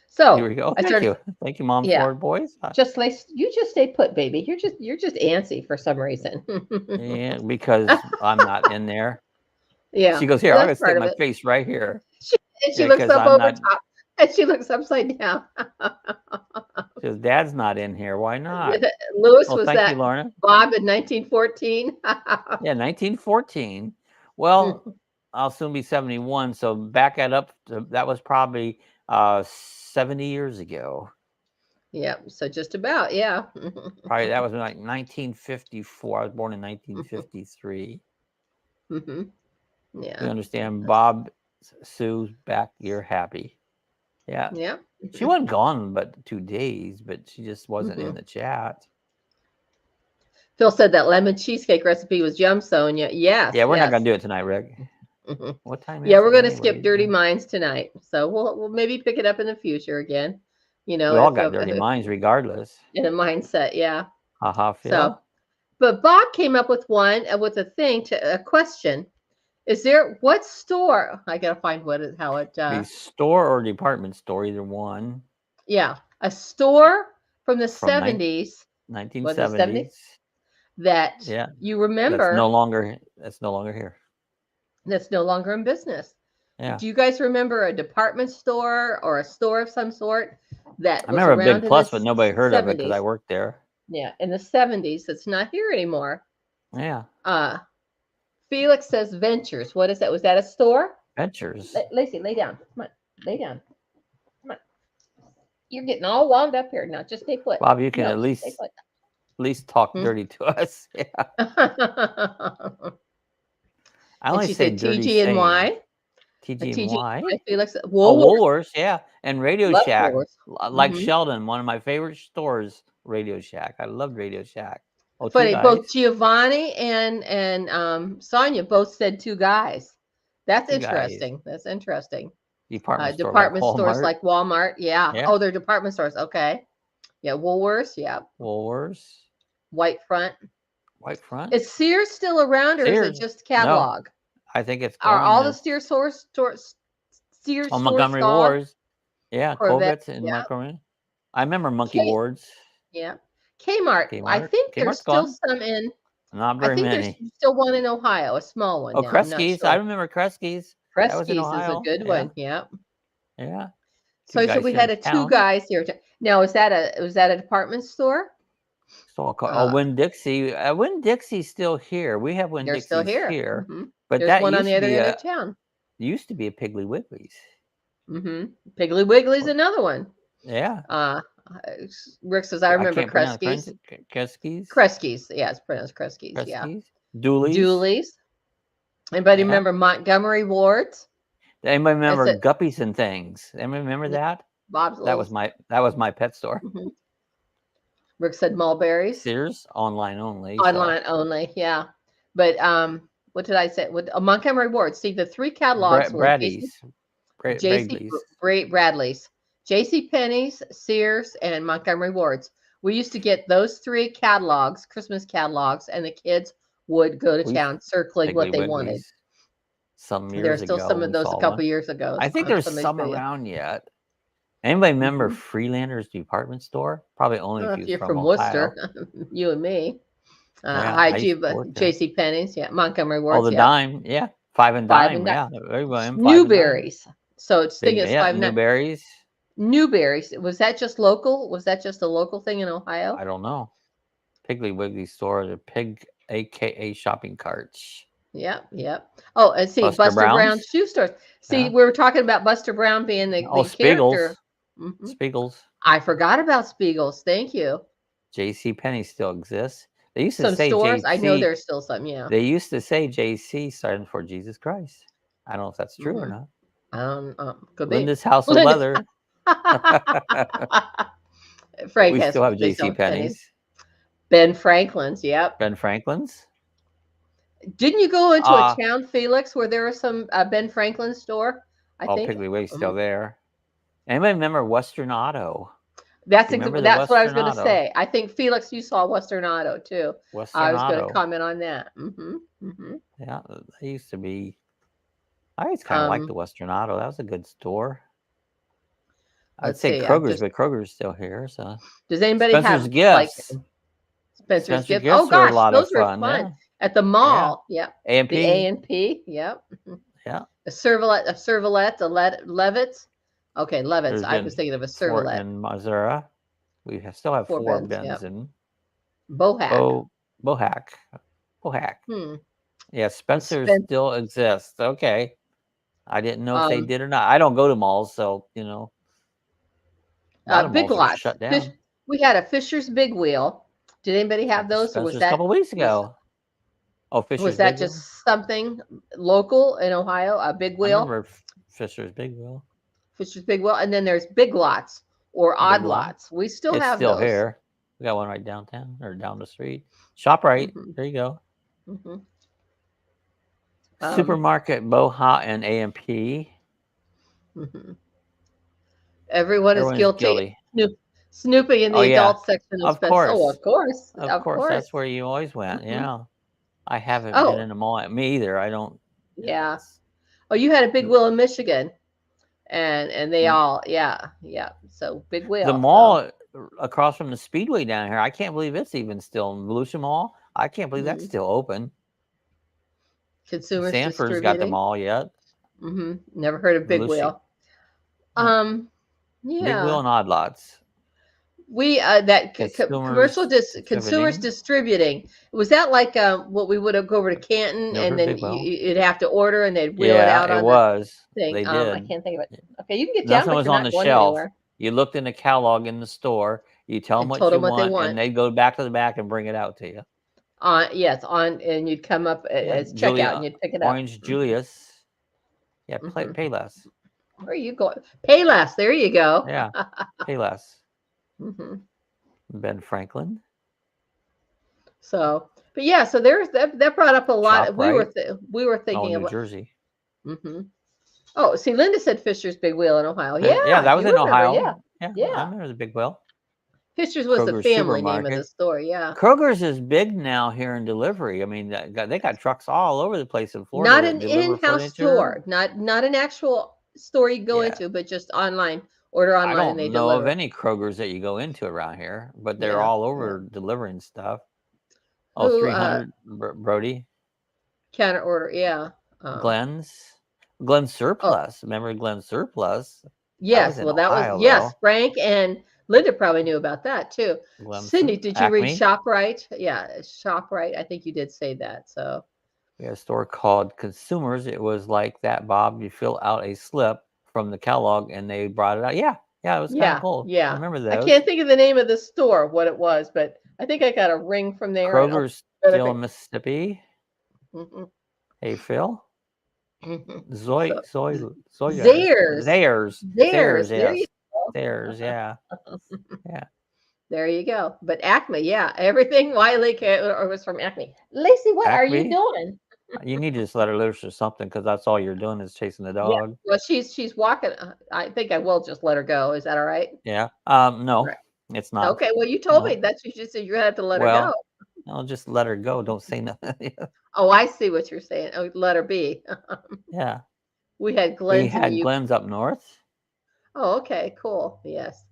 So here we go. Thank you, Mom Ford boys. You just stay put, baby. You're just antsy for some reason. Yeah, because I'm not in there. Yeah. She goes, here, I'm gonna stick my face right here. She looks up over top and she looks upside down. Because Dad's not in here. Why not? Lewis was thank you, Lorna. Bob in 1914. Yeah, 1914. Well, I'll soon be 71. So back that up. That was probably 70 years ago. Yeah, so just about, yeah. Probably that was like 1954. I was born in 1953. Yeah. You understand, Bob, Sue's back. You're happy. Yeah. Yeah. She wasn't gone but 2 days, but she just wasn't in the chat. Phil said that lemon cheesecake recipe was yum, Sonia. Yes. Yeah, we're not gonna do it tonight, Rick. What time? Yeah, we're gonna skip Dirty Minds tonight, so we'll maybe pick it up in the future again. We all got dirty minds, regardless. In a mindset, yeah. Haha, Phil. So, but Bob came up with a question. Is there what store? I gotta find how it. The store or department store, either one. Yeah, a store from the 70s. 1970s. That you remember. That's no longer here. That's no longer in business. Yeah. Do you guys remember a department store or a store of some sort that I remember a Big Plus, but nobody heard of it because I worked there. Yeah, in the 70s. It's not here anymore. Yeah. Felix says Ventures. What is that? Was that a store? Ventures. Lacey, lay down. Come on. Lay down. Come on. You're getting all wound up here now. Just stay put. Bob, you can at least talk dirty to us. Yeah. I only say dirty TG&Y. TG&Y. Felix. Woolworths, yeah. And Radio Shack. Like Sheldon, one of my favorite stores, Radio Shack. I loved Radio Shack. Funny, both Giovanni and Sonia both said 2 guys. That's interesting. That's interesting. Department stores like Walmart. Yeah. Oh, they're department stores. Okay. Yeah. Woolworths. Yeah. Woolworths. White Front. Is Sears still around, or is it just catalog? No, I think it's. Are all the Sears stores? Sears. Oh, Montgomery Ward's. Yeah, Corvettes in Montgomery. I remember Monkey Ward's. Yeah. Kmart. I think there's still some in. Not very many. There's still one in Ohio, a small one. Oh, Kresge's. I remember Kresge's. Kresge's is a good one. Yeah. Yeah. So we had 2 guys here. Now, was that a department store? So oh, Winn-Dixie. Winn-Dixie's still here. We have They're still Winn-Dixie's here. here. Mm-hmm. But there's that one on used the to other be end a of town. used to be a Piggly Wiggly's. Mm-hmm. Piggly Wiggly's another one. Yeah. Rick says, I remember Kresge's. Kresge's. Yeah, it's pronounced Kresge's. Yeah. Dooley's. Anybody remember Montgomery Ward's? Anybody remember Guppies and Things? Anybody remember that? Bob's that was my pet store. Mm-hmm. Rick said Mulberry's. Sears, online only. Online only, yeah. But what did I say? With Montgomery Ward. See, the three catalogs were Bradley's. Bradley's, J.C. Penney's, Sears, and Montgomery Ward's. We used to get those three catalogs, Christmas catalogs, and the kids would go to town circling what they wanted. Some years ago. There's still some of those a couple years ago. I think there's some around yet. Anybody remember Freelander's department store? Probably only if you're from Ohio. Worcester, you and me. J.C. Penney's, Montgomery Ward's. Oh, the dime, 5 and dime, Newberry's. So it's thinking it's Newberry's. Newberry's. Was that just local? Was that just a local thing in Ohio? I don't know. Piggly Wiggly store, the pig, aka shopping carts. Yep. Oh, and see, Buster Brown's shoe stores. See, we were talking about Buster Brown being the character. Spiegel's. I forgot about Spiegel's. Thank you. J.C. Penney still exists. They used to say stores. JC, I know there's still some. Yeah. They used to say J.C. starting for Jesus Christ. I don't know if that's true or not. Could be. Linda's House of Leather. Frank we still have J.C. Penney's. Ben Franklin's. Yep. Ben Franklin's. Didn't you go into a town, Felix, where there was some Ben Franklin store? I think. Piggly Wig's still there. Anybody remember Western Auto? That's what I was going to say. I think, Felix, you saw Western Auto, too. I was going to comment on that. Yeah, they used to be. I always kind of liked the Western Auto. That was a good store. I'd say Kroger's, but Kroger's still here. So does anybody Spencer's Gifts? Spencer's Gifts. Oh, gosh, those were fun. Yeah. At the mall. Yeah. A&P. The A&P. Yep. Yeah. A Servalette, a Levitt's. Okay, Levitt's. I was thinking of a Servalette. In Missouri. We still have four bins in Bohack. Bohack. Yeah, Spencer's still exists. Okay. I didn't know if they did or not. I don't go to malls, so, Big Lots. Shut down. We had a Fisher's Big Wheel. Did anybody have those? Spencer's or was that a couple weeks ago? Fisher's was that just something local in Ohio? A Big Wheel? I remember Fisher's Big Wheel. Fisher's Big Wheel, and then there's Big Lots or Odd Lots. We still have still those. Here. We got one right downtown or down the street. ShopRite. There you go. Supermarket, Boha, and A&P. Everyone is guilty. Snooping in the adult section of Spencer. Oh, of course. Of course. That's where you always went. Yeah. I haven't been in a mall. Me either. I don't. Yeah. Oh, you had a Big Wheel in Michigan. And they all, So Big Wheel. The mall across from the Speedway down here, I can't believe it's even still in Volusia Mall. I can't believe that's still open. Consumers Sanford's got the mall yet. Never heard of Big Wheel. Big Wheel and Odd Lots. We consumers distributing. Was that like what we would have go over to Canton and then you'd have to order and they'd wheel it out on the thing? They did. I can't think of it. Okay, you can get down. Nothing was on the shelf. You looked in the catalog in the store. You tell them what you want, and they'd go back to the back and bring it out to you. And you'd come up as checkout and you'd pick it up. Orange Julius. Yeah, pay less. Where are you going? Pay less. There you go. Yeah, pay less. Ben Franklin. So there's that brought up a lot. We were thinking of New Jersey. Oh, see, Linda said Fisher's Big Wheel in Ohio. Yeah, that was in Ohio. Yeah. I remember the Big Wheel. Fisher's was the family name of the store. Yeah. Kroger's is big now here in delivery. I mean, they got trucks all over the place in Florida. Not an in-house store. Not an actual store you go into, but just online. Order online. I don't know of any Kroger's that you go into around here, but they're all over delivering stuff. 300 Brody. Counter order, yeah. Glenn Surplus. Remember Glenn Surplus? Yes, that was Frank and Linda probably knew about that too. Cindy, Glimpses. did you read Acme. ShopRite? Yeah, ShopRite. I think you did say that. So We had a store called Consumers. It was like that, Bob. You fill out a slip from the catalog, and they brought it out. Yeah, it was kind of cool. I yeah. remember I those. can't think of the name of the store, what it was, but I think I got a ring from there. Kroger's still in Mississippi. Mm-hmm. Hey, Phil. Mm-hmm. Zayers. Zayers. Yes. There you go. Zayers, yeah. Yeah. There you go. But Acme, yeah, everything Wiley was from Acme. Lacey, what are you doing? You need to just let her loose or something, because that's all you're doing is chasing the dog. Yeah. Well, she's walking. I think I will just let her go. Is that all right? Yeah. No, right. It's not. Okay. Well, you told me that's what you said. You had to let her go. I'll just let her go. Don't say nothing. Oh, I see what you're saying. Oh, let her be. Yeah. We had Glenn's. Glenn's up north. Oh, okay. Cool. Yes.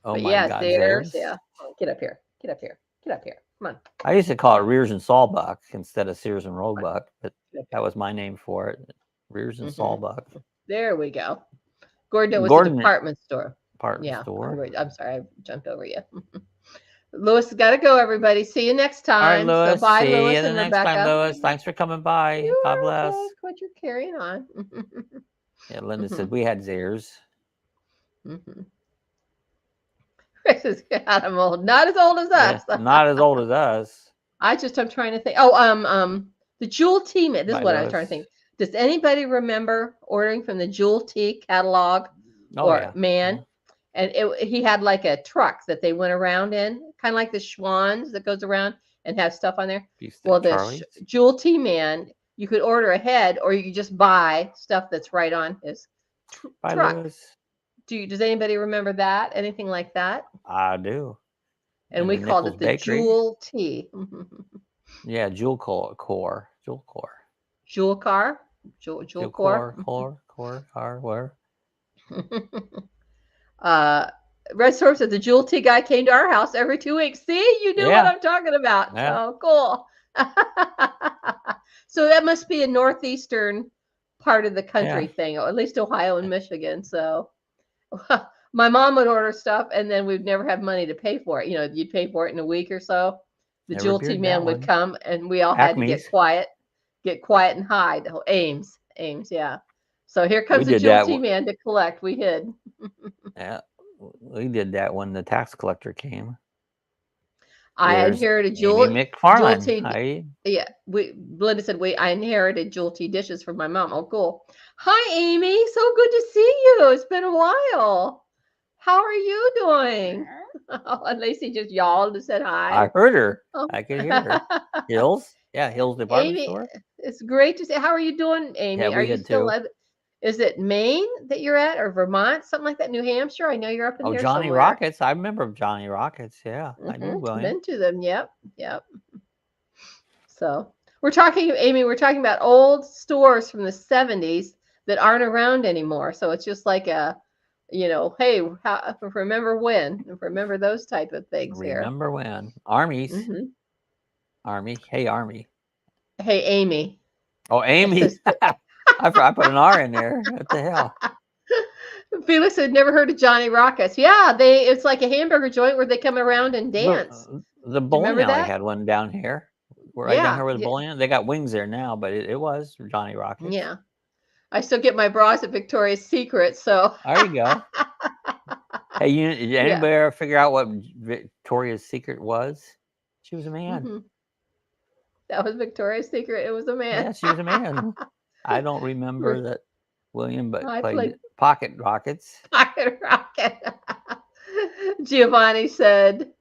Oh, but my God. There's. Yeah. Oh, get up here. Get up here. Get up here. Come on. I used to call it Rears and Sawbuck instead of Sears and Roebuck, but that was my name for it. Rears and Sawbuck. There we go. Gordon was a department store. Store. I'm sorry, I jumped over you. Lewis got to go, everybody. See you next time. All right, Lewis. So bye, See Lewis you the and next Rebecca. time, Lewis. Thanks for coming by. God bless. What you're carrying on. Yeah, Linda said we had Zayers. Chris is I'm old. Not as old as us. Not as old as us. I'm trying to think. Oh, the Jewel T. This is what I'm trying to think. Does anybody remember ordering from the Jewel T catalog man? And he had like a truck that they went around in, kind of like the Schwann's that goes around and have stuff on there. Well, the Jewel T Man, you could order ahead, or you could just buy stuff that's right on his truck. Lewis. Does anybody remember that? Anything like that? I do. And we called it the Bakery. Jewel T. Yeah, Jewel Core. Jewel Car. Jewel Core. Car. Where? Red Storm said the Jewel T guy came to our house every 2 weeks. See, you knew what I'm talking about. Yeah. Oh, cool. So that must be a northeastern part of the country thing, or at least Ohio and Michigan. So my mom would order stuff, and then we'd never have money to pay for it. You'd pay for it in a week or so. The Jewel T Man would come, and we all had to get quiet and hide. Oh, Ames, yeah. So here comes the Jewel T Man to collect. We hid. Yeah, we did that when the tax collector came. I inherited Jewel T. Yeah, Linda said I inherited Jewel T dishes from my mom. Oh, cool. Hi, Amy. So good to see you. It's been a while. How are you doing? Oh, and Lacey just yawned and said hi. I heard her. I could hear her. Hills? Yeah, Hills Department Store. It's great to see. How are you doing, Amy? Yeah, are you still Is it Maine that you're at, or Vermont, something like that? New Hampshire? I know you're up in there. Johnny Rockets. I remember Johnny Rockets. Yeah, I do. Been to them. Yep. So we're talking about old stores from the 70s that aren't around anymore. So it's just like a, hey, remember those type of things here. Remember when? Armies. Army. Hey, Army. Hey, Amy. Oh, Amy. I put an R in there. What the hell? Felix had never heard of Johnny Rockets. Yeah, it's like a hamburger joint where they come around and dance. The bowling alley had one down here. Right down here with the bowling alley. They got wings there now, but it was Johnny Rockets. Yeah. I still get my bras at Victoria's Secret, so. There you go. Hey, did anybody ever figure out what Victoria's Secret was? She was a man. That was Victoria's Secret. It was a man. Yeah, she was a man. I don't remember that William, but played Pocket Rockets. Pocket Rocket. Giovanni said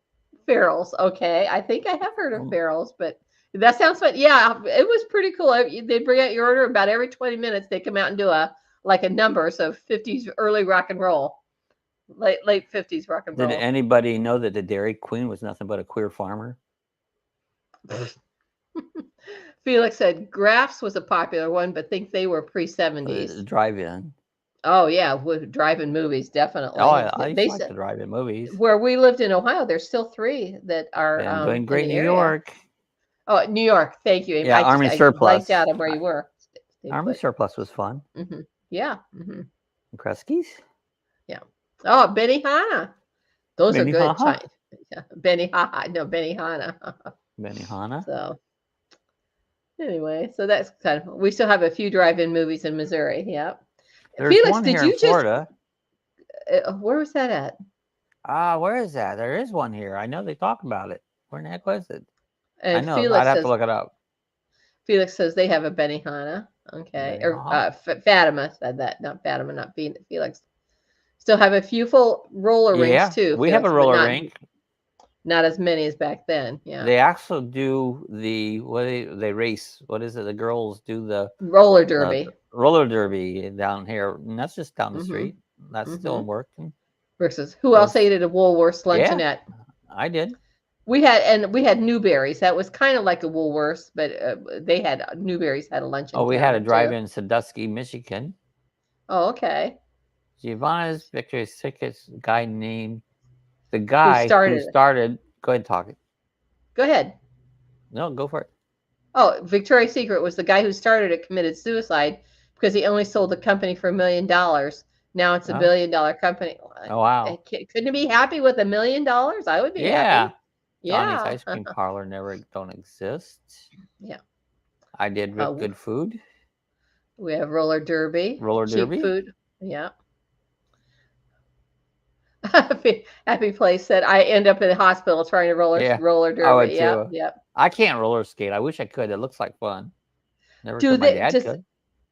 Farrell's. Okay, I think I have heard of Farrell's, but that sounds fun. Yeah, it was pretty cool. They'd bring out your order about every 20 minutes. They come out and do a number. So 50s early rock and roll, late 50s rock and roll. Did anybody know that the Dairy Queen was nothing but a queer farmer? Felix said Graff's was a popular one, but think they were pre-70s. Drive-in. Oh, yeah, with drive-in movies, definitely. Oh, I used to like the drive-in movies. Where we lived in Ohio, there's still 3 that are doing great in New York. Oh, New York. Thank you, Amy. Yeah, Army Surplus. I blanked out of where you were. Army Surplus was fun. Yeah. Kresge's? Yeah. Oh, Benihana. Those are good. Benihana. No, Benihana. Benihana. So anyway, so that's kind of. We still have a few drive-in movies in Missouri. Yep. There's Felix, one did here you in Florida. Where was that at? Where is that? There is one here. I know they talk about it. Where in the heck was it? And I know. Felix I'd have to look it up. Felix says they have a Benihana. Okay. Or Fatima said that. Not Fatima, not Felix. Still have a few full roller rinks too. We have a roller rink. Not as many as back then. Yeah. They also do the they race. What is it? The girls do the roller derby. Roller derby down here, and that's just down the street. That's still working. Versus who else ate at a Woolworths luncheonette? Yeah, I did. We had Newberry's. That was kind of like a Woolworths, but they had Newberry's had a luncheon. Oh, we had a drive-in in Sandusky, Michigan. Oh, okay. Giovanna's Victoria's Tickets guy named the guy who started. Go ahead and talk it. Go ahead. No, go for it. Oh, Victoria's Secret was the guy who started it, committed suicide because he only sold the company for $1 million. Now it's a $1 billion company. Oh, wow. Couldn't be happy with $1 million? I would be happy. Yeah. Donnie's Ice Cream Parlor don't exist. Yeah. I did good food. We have roller derby. Cheap food. Yeah. Happy Place said, I end up in the hospital trying to roller derby. Yeah. I can't roller skate. I wish I could. It looks like fun. Never could. My dad could.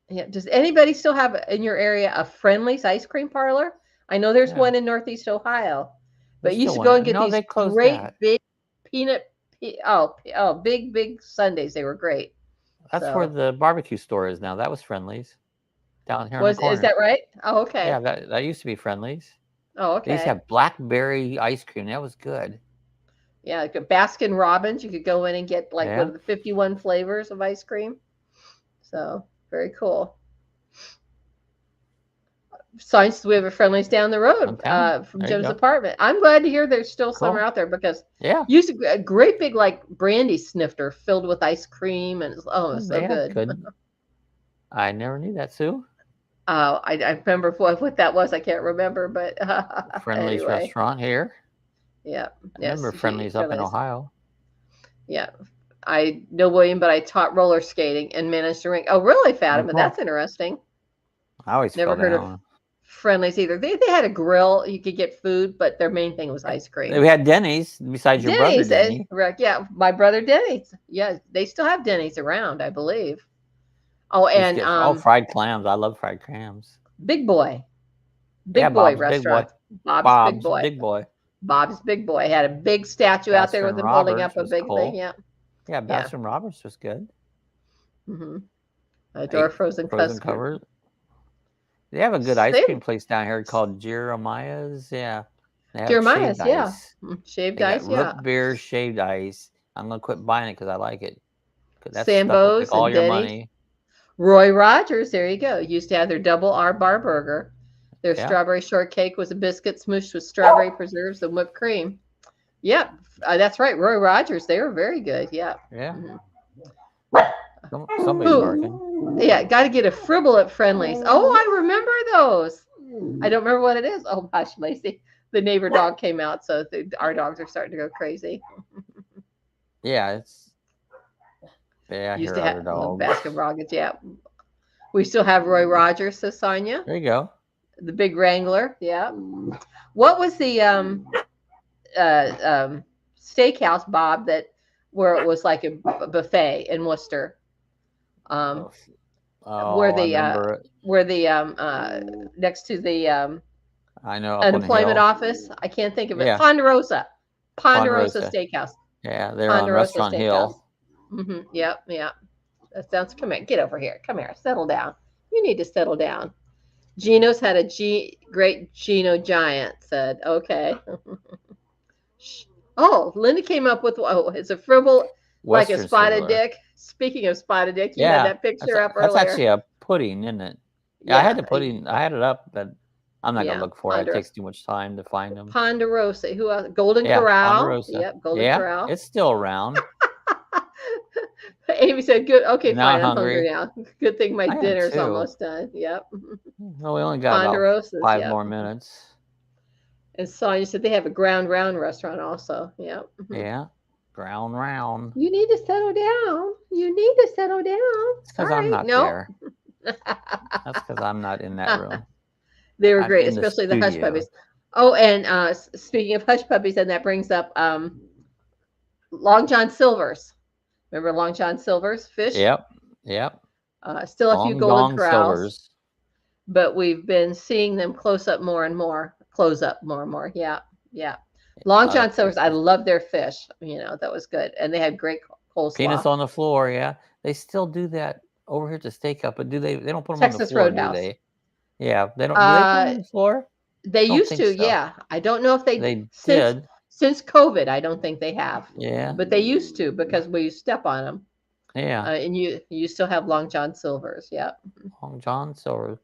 Yeah. Does anybody still have in your area a Friendly's ice cream parlor? I know there's one in Northeast Ohio, but you used to go and get these great big big sundaes. They were great. That's where the barbecue store is now. That was Friendly's down here. Is that right? Oh, okay. Yeah, that used to be Friendly's. Oh, okay. They used to have blackberry ice cream. That was good. Yeah, Baskin Robbins. You could go in and get one of the 51 flavors of ice cream. So very cool. Science, we have a Friendly's down the road from Jim's apartment. I'm glad to hear there's still some out there because used to a great big brandy snifter filled with ice cream and it was so good. I never knew that, Sue. I remember what that was. I can't remember, but Friendly's restaurant here. Yeah. I remember Friendly's up in Ohio. Yeah. I know William, but I taught roller skating and managed to ring. Oh, really, Fatima? That's interesting. I always never heard of Friendly's either. They had a grill. You could get food, but their main thing was ice cream. We had Denny's besides your brother Denny. Yeah, my brother Denny's. Yeah, they still have Denny's around, I believe. Oh, and fried clams. I love fried clams. Big Boy. Big Boy restaurant. Bob's Big Boy. Big Boy. Bob's Big Boy had a big statue out there with him holding up a big thing. Yeah. Yeah, Baskin Roberts was good. Door frozen custard. They have a good ice cream place down here called Jeremiah's. Yeah. Jeremiah's, Shaved ice, root beer, shaved ice. I'm going to quit buying it because I like it. That's Sambo's all your money. Roy Rogers, there you go. Used to have their double R bar burger. Their strawberry shortcake was a biscuit smooshed with strawberry preserves and whipped cream. Yep, that's right. Roy Rogers, they were very good. Yeah. Yeah. Somebody's barking. Yeah, got to get a fribble at Friendly's. Oh, I remember those. I don't remember what it is. Oh, gosh, Lacey. The neighbor dog came out, so our dogs are starting to go crazy. Yeah, used to have Baskin Robbins. Yeah, we still have Roy Rogers, says Sonia. There you go. The big Wrangler. Yeah. What was the steakhouse, Bob? Where it was like a buffet in Worcester. Where the next to the I know unemployment office. I can't think of it. Ponderosa Steakhouse. Yeah, they're on Restaurant Hill. Yep. That sounds. Come here. Get over here. Come here. Settle down. You need to settle down. Gino's had a great Gino Giant. Said okay. Oh, Linda came up with it's a fribble like a spotted dick. Speaking of spotted dick, you had that picture up earlier. That's actually a pudding, isn't it? Yeah, I had the pudding. I had it up, but I'm not gonna look for it. It takes too much time to find them. Ponderosa. Who else? Golden Corral. Ponderosa. Yep, Golden Corral. It's still around. Amy said, "Good. Okay, fine. I'm hungry now. Good thing my dinner's almost done." Yep. Well, we only got about 5 more minutes. And Sonia said they have a ground round restaurant also. Yeah. Yeah. Ground round. You need to settle down. You need to settle down. It's because I'm Sorry. not No. there. That's because I'm not in that room. They were I'm great, in the especially the hush studio. puppies. Oh, and speaking of hush puppies, and that brings up Long John Silver's. Remember Long John Silver's fish? Yep. Yep. Still a few Long golden John corrals, Silver's. but we've been seeing them close up more and more. Close up more and more. Yeah, yeah. Long John Silver's. I love their fish. You know, that was good, and they had great coleslaw. Peanuts on the floor. Yeah, they still do that over here at the steak up, but do they? They don't put them Texas on the floor, Roadhouse. do they? Yeah, they don't. Do they put them on the floor? They used to. So. Yeah, I don't know if they did. Since COVID. I don't think they have. Yeah, but they used to because we step on them. Yeah, and you still have Long John Silver's. Yeah, Long John Silver.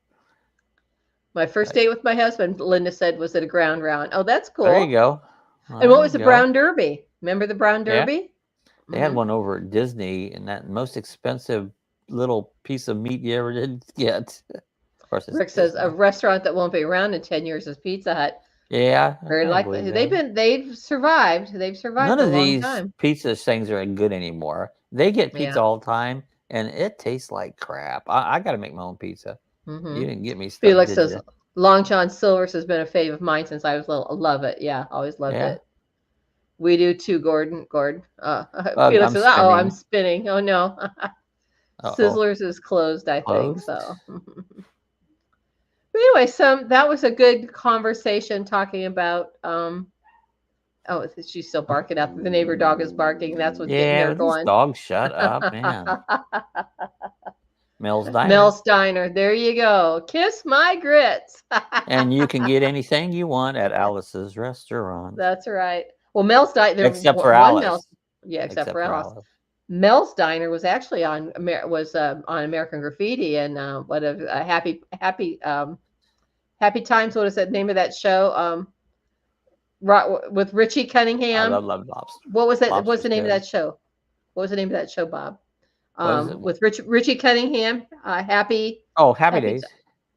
My first date with my husband, Linda said, was at a ground round. Oh, that's cool. There you go. And what was the Brown Derby? Remember the Brown Derby? Yeah. They had one over at Disney, and that most expensive little piece of meat you ever did get. Of course, Rick says a restaurant that won't be around in 10 years is Pizza Hut. Yeah, very likely. They've survived. They've survived. None a of long these time. pizza things are good anymore. They get pizza all the time, and it tastes like crap. I got to make my own pizza. You didn't get me stuff. Felix says Long John Silver's has been a fave of mine since I was little. I love it. Yeah, always loved it. We do too, Gordon. Felix says, "Oh, I'm spinning. Oh no, Sizzlers is closed. I think so." But anyway, that was a good conversation talking about. Oh, she's still barking out. The neighbor dog is barking. That's what's getting her going. Dog, shut up, man. Mel's Diner. Mel's Diner. There you go. Kiss my grits. And you can get anything you want at Alice's restaurant. That's right. Well, Mel's Diner. Except for Alice. Except for Alice. Mel's Diner was actually on American Graffiti and Happy Times. What is the name of that show? With Richie Cunningham. I love lobster. What was that? What's the name of that show? What was the name of that show, Bob? With Richie Cunningham. Happy Days.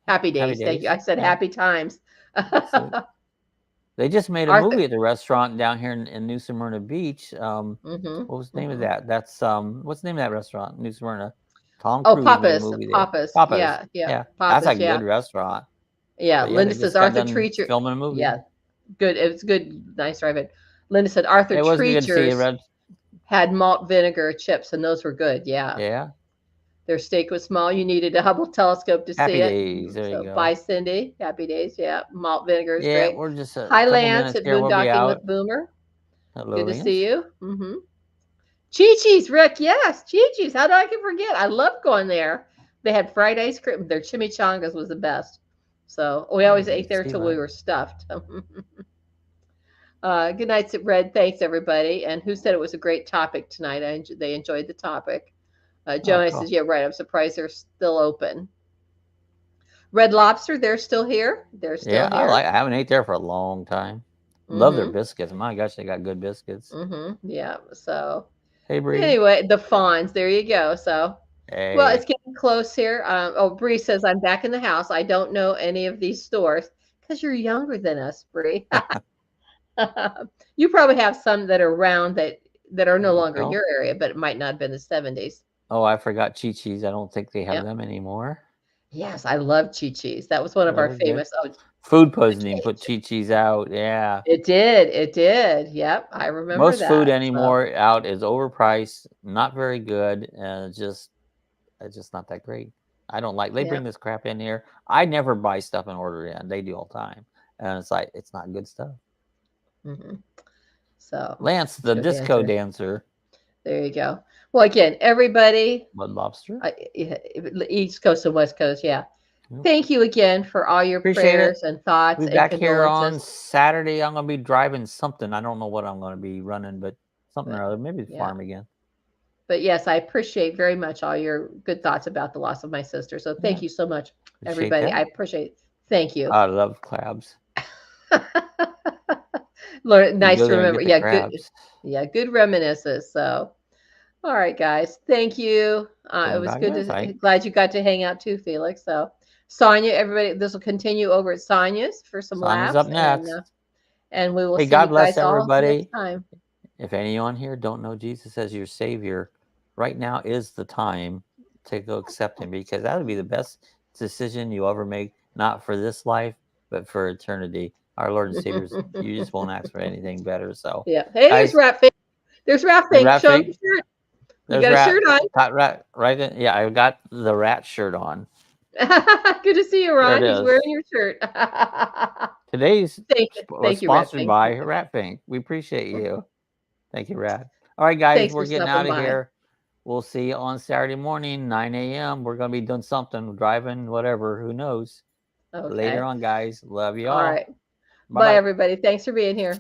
Happy Days. Thank you. I said Happy Times. They just made a movie at the restaurant down here in New Smyrna Beach. What was the name of that? That's what's the name of that restaurant? New Smyrna. Tom Cruise made a movie there. Pappas. Yeah. Pappas, that's a good restaurant. Yeah. Linda says Arthur Treacher filming a movie. Yeah. Good. It was good. Nice drive-in. Linda said Arthur Treacher's had malt vinegar chips, and those were good. Yeah. Yeah. Their steak was small. You needed a Hubble telescope to see it. Happy Days. There you go. Bye, Cindy. Happy Days. Yeah. Malt vinegar is great. We're just Hi, Lance at Boondocking with Boomer. Hello, good to see you. Chi-Chi's, Rick. Yes, Chi-Chi's. How did I forget? I love going there. They had fried ice cream. Their chimichangas was the best. So we always ate there till we were stuffed. Good night, Red. Thanks, everybody. And who said it was a great topic tonight? They enjoyed the topic. Joanna says, yeah, right. I'm surprised they're still open. Red Lobster, they're still here. They're still here. I haven't ate there for a long time. Love their biscuits. My gosh, they got good biscuits. Yeah. So, hey, Bree. Anyway, the Fawns. There you go. So, hey. Well, it's getting close here. Bree says, I'm back in the house. I don't know any of these stores because you're younger than us, Bree. You probably have some that are around that are no longer in your area, but it might not have been the 70s. Oh, I forgot Chi-Chi's. I don't think they have them anymore. Yes, I love Chi-Chi's. That was one of our famous. Food poisoning put Chi-Chi's out. Yeah. It did. Yep. I remember Most that. food anymore out is overpriced, not very good, and it's just not that great. I don't like, they bring this crap in here. I never buy stuff and order it in. They do all the time. And it's like, it's not good stuff. So Lance, the disco dancer. There you go. Well, again, everybody. Red Lobster. East Coast and West Coast. Yeah. Thank you again for all your prayers and thoughts. We'll be back here on Saturday. I'm going to be driving something. I don't know what I'm going to be running, but something or other. Maybe the farm again. But yes, I appreciate very much all your good thoughts about the loss of my sister. So thank you so much, everybody. I appreciate it. Thank you. I love crabs. Nice to remember. Yeah, good reminiscences. So, all right, guys. Thank you. It was good glad you got to hang out too, Felix. So, Sonia, everybody, this will continue over at Sonia's for some laughs. Up next. And we will Hey, see God you bless guys all next everybody. time. If anyone here don't know Jesus as your Savior, right now is the time to go accept Him, because that would be the best decision you ever make, not for this life, but for eternity. Our Lord and Savior, you just won't ask for anything better. So, Yeah. Hey, guys, there's Rat Fink. There's Rat Fink. Show him your shirt. You got a shirt on. Got rat right in. Yeah, I've got the rat shirt on. Good to see you, Ron. He's wearing your shirt. Today's thank you, sponsored Rat by Rat Fink. We appreciate you. Thank you, Rat. All right, guys, Thanks we're for getting out of by. here. We'll see you on Saturday morning, 9 a.m. We're going to be doing something, driving, whatever. Who knows? Okay. Later on, guys. Love you all. All right. Bye, everybody. Thanks for being here.